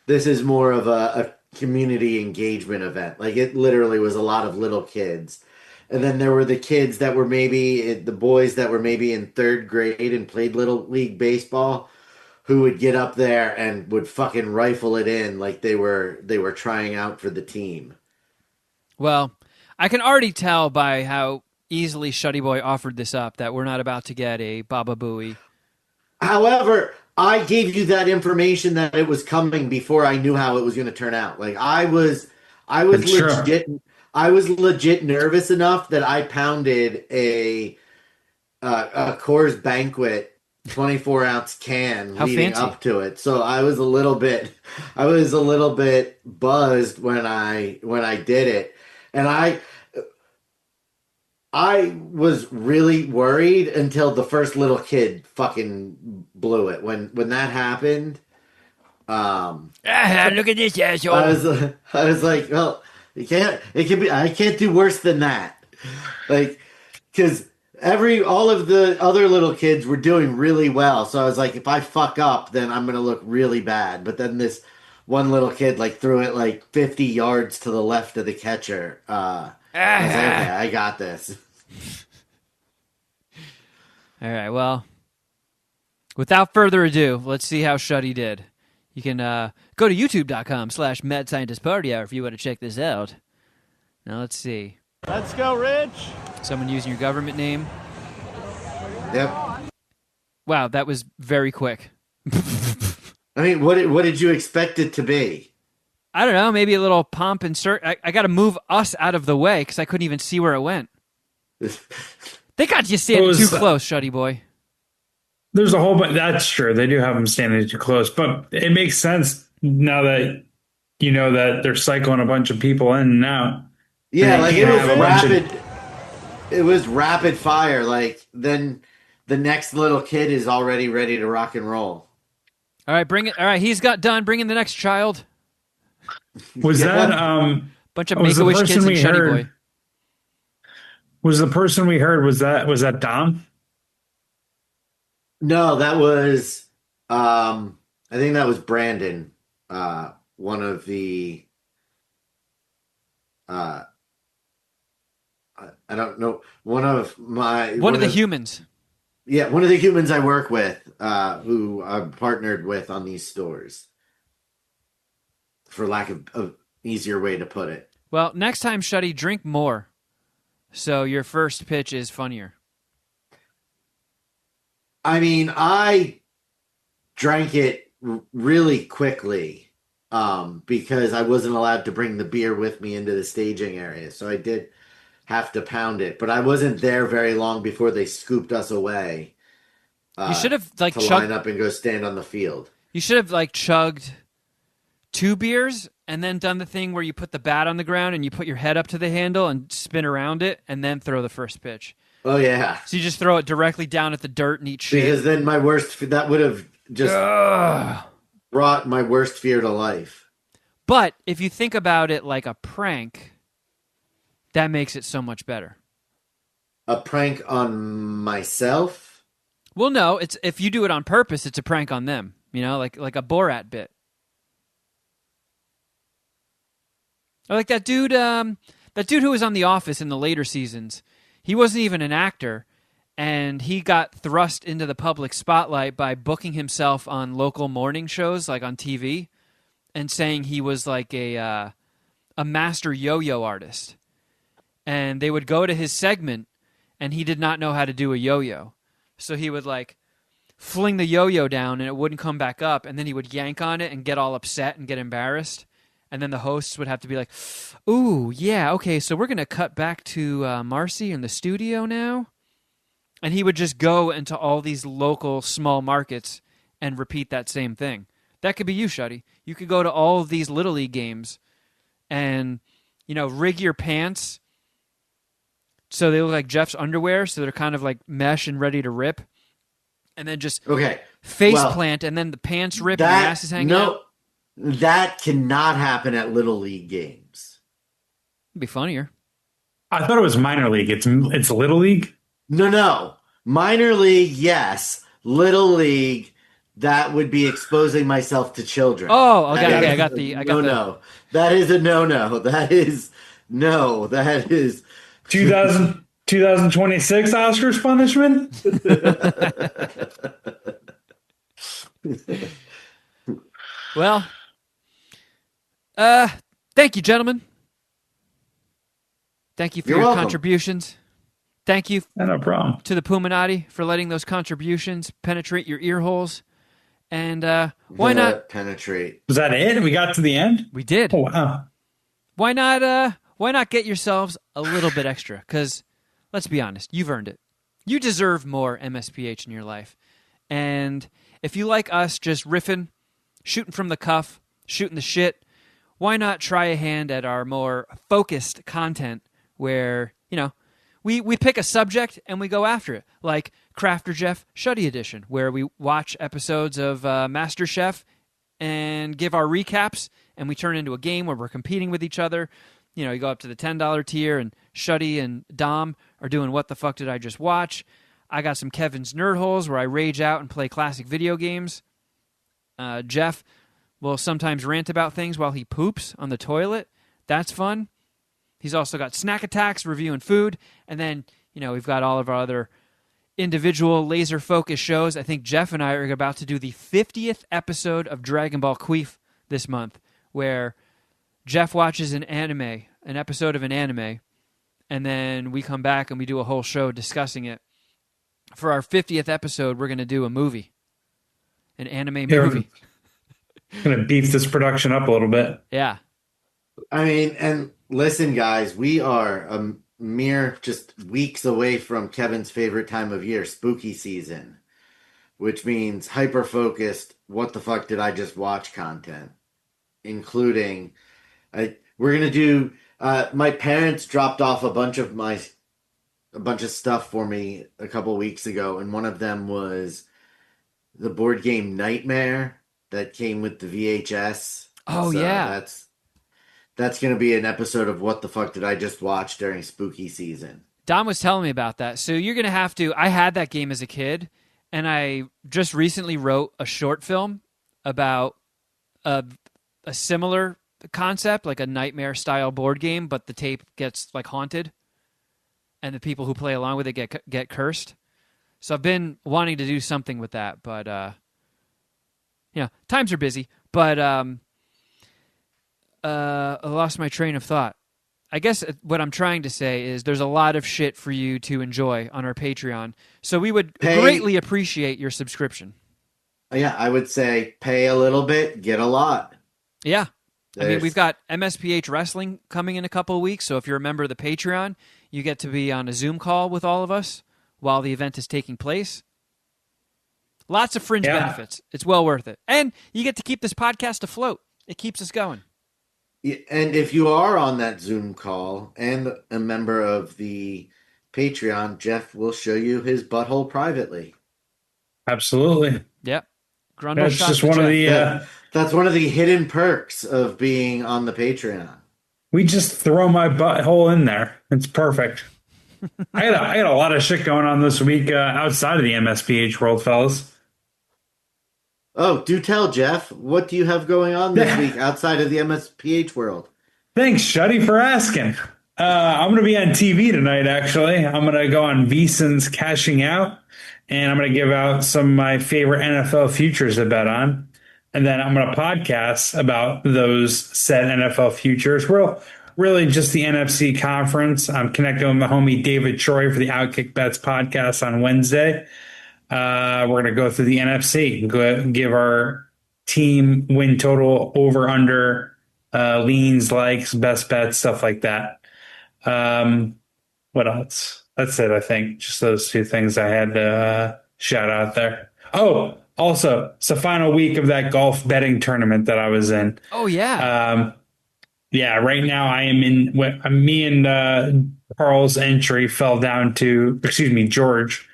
This is more of a community engagement event. Like it literally was a lot of little kids. And then there were the kids that were the boys that were maybe in third grade and played Little League Baseball, who would get up there and would fucking rifle it in like they were trying out for the team. Well, I can already tell by how easily Shuddy Boy offered this up that we're not about to get a Baba Booey. However, I gave you that information that it was coming before I knew how it was going to turn out. Like I was It's legit. true. I was legit nervous enough that I pounded a Coors Banquet 24-ounce can How leading fancy. up to it. So I was a little bit buzzed when I did it. And I was really worried until the first little kid fucking blew it. When that happened, Look at this asshole. I was like, well, I can't do worse than that. Like, because all of the other little kids were doing really well. So I was like, if I fuck up, then I'm going to look really bad. But then this one little kid like threw it like 50 yards to the left of the catcher. I was like, okay, I got this. All right, well, without further ado, let's see how Shuddy did. You can go to youtube.com/Mad Scientist Party Hour if you want to check this out. Now, let's see. Let's go, Rich. Someone using your government name. Yep. Wow, that was very quick. I mean, what did you expect it to be? I don't know, maybe a little pomp and I got to move us out of the way because I couldn't even see where it went. They got you standing too close, Shuddy Boy. There's a whole bunch. That's true. They do have them standing too close, but it makes sense now that you know that they're cycling a bunch of people in and out. Yeah, And like they it can't was have a bunch of- rapid. It was rapid fire. Like then the next little kid is already ready to rock and roll. All right, bring it. All right, he's got done. Bring in the next child. Was Yeah. that Bunch of Was the Make-A-Wish person kids and we Shuddy heard- Boy. was the person we heard? Was that Dom? No, that was I think that was Brandon. One of the I don't know. One of the humans. Yeah, one of the humans I work with, who I'm partnered with on these stores. For lack of easier way to put it. Well, next time, Shuddy, drink more. So your first pitch is funnier. I mean, I drank it really quickly because I wasn't allowed to bring the beer with me into the staging area. So I did have to pound it, but I wasn't there very long before they scooped us away. You should have like to line up and go stand on the field. You should have like chugged 2 beers and then done the thing where you put the bat on the ground and you put your head up to the handle and spin around it and then throw the first pitch. Oh yeah. So you just throw it directly down at the dirt and eat shit. Because then that would have just brought my worst fear to life. But if you think about it like a prank, that makes it so much better. a prank on myself? Well, no, it's if you do it on purpose, it's a prank on them. Like a Borat bit. Or like that dude who was on The Office in the later seasons. He wasn't even an actor, and he got thrust into the public spotlight by booking himself on local morning shows, like on TV, and saying he was like a master yo-yo artist. And they would go to his segment, and he did not know how to do a yo-yo. So he would like fling the yo-yo down, and it wouldn't come back up, and then he would yank on it and get all upset and get embarrassed. And then the hosts would have to be like, ooh, yeah, okay, so we're going to cut back to Marcy in the studio now. And he would just go into all these local small markets and repeat that same thing. That could be you, Shuddy. You could go to all of these Little League games and, rig your pants so they look like Jeff's underwear, so they're kind of like mesh and ready to rip. And then just face plant, and then the pants rip and the ass is hanging out. That cannot happen at Little League games. It'd be funnier. I thought it was minor league. It's Little League? No. Minor league, yes. Little League, that would be exposing myself to children. Oh, okay. I got no. That is a no. That is 2026 Oscars punishment? Well, thank you, gentlemen. Thank you for your contributions. Thank you no problem. to the Puminati for letting those contributions penetrate your ear holes. And why not penetrate? Was that it? We got to the end? We did. Oh, wow. Why not get yourselves a little bit extra? Because let's be honest, you've earned it. You deserve more MSPH in your life. And if you like us just riffing, shooting from the cuff, shooting the shit, why not try a hand at our more focused content where, we pick a subject and we go after it, like Crafter Jeff Shuddy Edition, where we watch episodes of MasterChef and give our recaps, and we turn into a game where we're competing with each other. You go up to the $10 tier, and Shuddy and Dom are doing What the Fuck Did I Just Watch? I got some Kevin's Nerd Holes where I rage out and play classic video games. Jeff will sometimes rant about things while he poops on the toilet. That's fun. He's also got Snack Attacks, reviewing food. And then, we've got all of our other individual laser-focused shows. I think Jeff and I are about to do the 50th episode of Dragon Ball Queef this month, where Jeff watches an episode of an anime, and then we come back and we do a whole show discussing it. For our 50th episode, we're going to do a movie. An anime movie. Going to beef this production up a little bit. Yeah. I mean, and listen, guys, we are a mere just weeks away from Kevin's favorite time of year, spooky season, which means hyper-focused, what the fuck did I just watch content, including, we're going to do, my parents dropped off a bunch of stuff for me a couple weeks ago, and one of them was the board game Nightmare that came with the VHS. Oh, so yeah. That's going to be an episode of What the Fuck Did I Just Watch during spooky season. Don was telling me about that. So you're going to have to... I had that game as a kid, and I just recently wrote a short film about a similar concept, like a Nightmare-style board game, but the tape gets like haunted, and the people who play along with it get cursed. So I've been wanting to do something with that, but times are busy. But I lost my train of thought. I guess what I'm trying to say is there's a lot of shit for you to enjoy on our Patreon, so we would greatly appreciate your subscription. Yeah, I would say pay a little bit, get a lot. Yeah. I mean, we've got MSPH Wrestling coming in a couple of weeks, so if you're a member of the Patreon, you get to be on a Zoom call with all of us while the event is taking place. Lots of fringe benefits. It's well worth it. And you get to keep this podcast afloat. It keeps us going. And if you are on that Zoom call and a member of the Patreon, Jeff will show you his butthole privately. Absolutely. Yep. That's just one of the... That's one of the hidden perks of being on the Patreon. We just throw my butthole in there. It's perfect. I got a lot of shit going on this week outside of the MSPH world, fellas. Oh, do tell, Jeff. What do you have going on this week outside of the MSPH world? Thanks, Shuddy, for asking. I'm going to be on TV tonight, actually. I'm going to go on VSiN's Cashing Out, and I'm going to give out some of my favorite NFL futures to bet on. And then I'm going to podcast about those said NFL futures. We're really just the NFC conference. I'm connecting with my homie David Troy for the Outkick Bets podcast on Wednesday. We're going to go through the NFC and give our team win total over under leans, likes, best bets, stuff like that. What else? That's it, I think. Just those two things I had to shout out there. Oh, also, it's the final week of that golf betting tournament that I was in. Oh, yeah. Yeah, right now I am in. Me and Carl's entry fell down to, excuse me, George.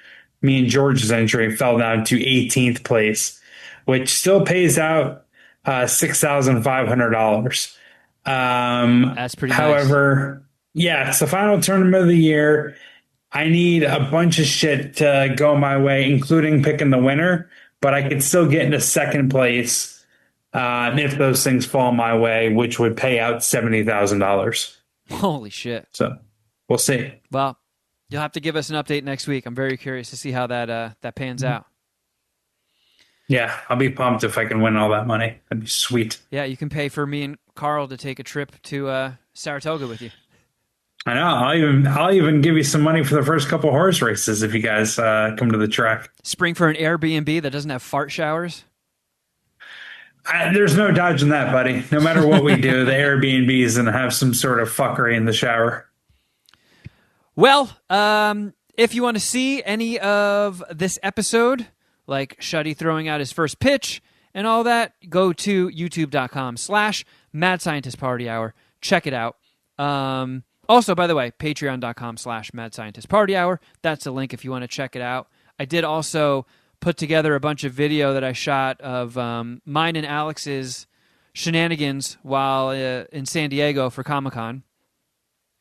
Me and George's entry fell down to 18th place, which still pays out $6,500. That's pretty However, yeah, it's the final tournament of the year. I need a bunch of shit to go my way, including picking the winner, but I could still get into second place if those things fall my way, which would pay out $70,000. nice. Holy shit. So we'll see. Well, you'll have to give us an update next week. I'm very curious to see how that pans out. Yeah, I'll be pumped if I can win all that money. That'd be sweet. Yeah, you can pay for me and Carl to take a trip to Saratoga with you. I know. I'll even give you some money for the first couple horse races if you guys come to the track. Spring for an Airbnb that doesn't have fart showers. There's no dodging that, buddy. No matter what we do, the Airbnb is going to have some sort of fuckery in the shower. Well, if you want to see any of this episode, like Shuddy throwing out his first pitch and all that, go to youtube.com/Mad Scientist Party Hour. Check it out. Also, by the way, patreon.com/Mad Scientist Party Hour. That's the link if you want to check it out. I did also put together a bunch of video that I shot of mine and Alex's shenanigans while in San Diego for Comic-Con.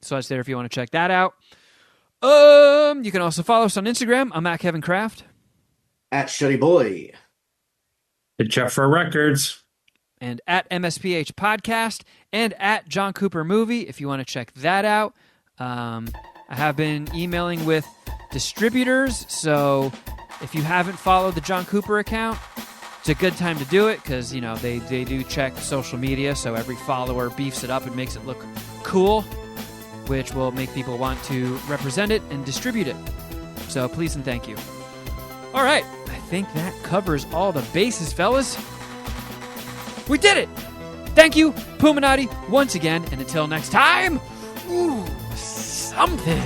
So that's there if you want to check that out. You can also follow us on Instagram. I'm at Kevin Kraft. At Shuddy Boy. At Jeff for Records. And at MSPH Podcast, and at John Cooper Movie, if you want to check that out. I have been emailing with distributors, so if you haven't followed the John Cooper account, it's a good time to do it, because, you know, they do check social media, so every follower beefs it up and makes it look cool, which will make people want to represent it and distribute it. So please and thank you. All right, I think that covers all the bases, fellas. We did it! Thank you, Puminati, once again, and until next time, ooh, something.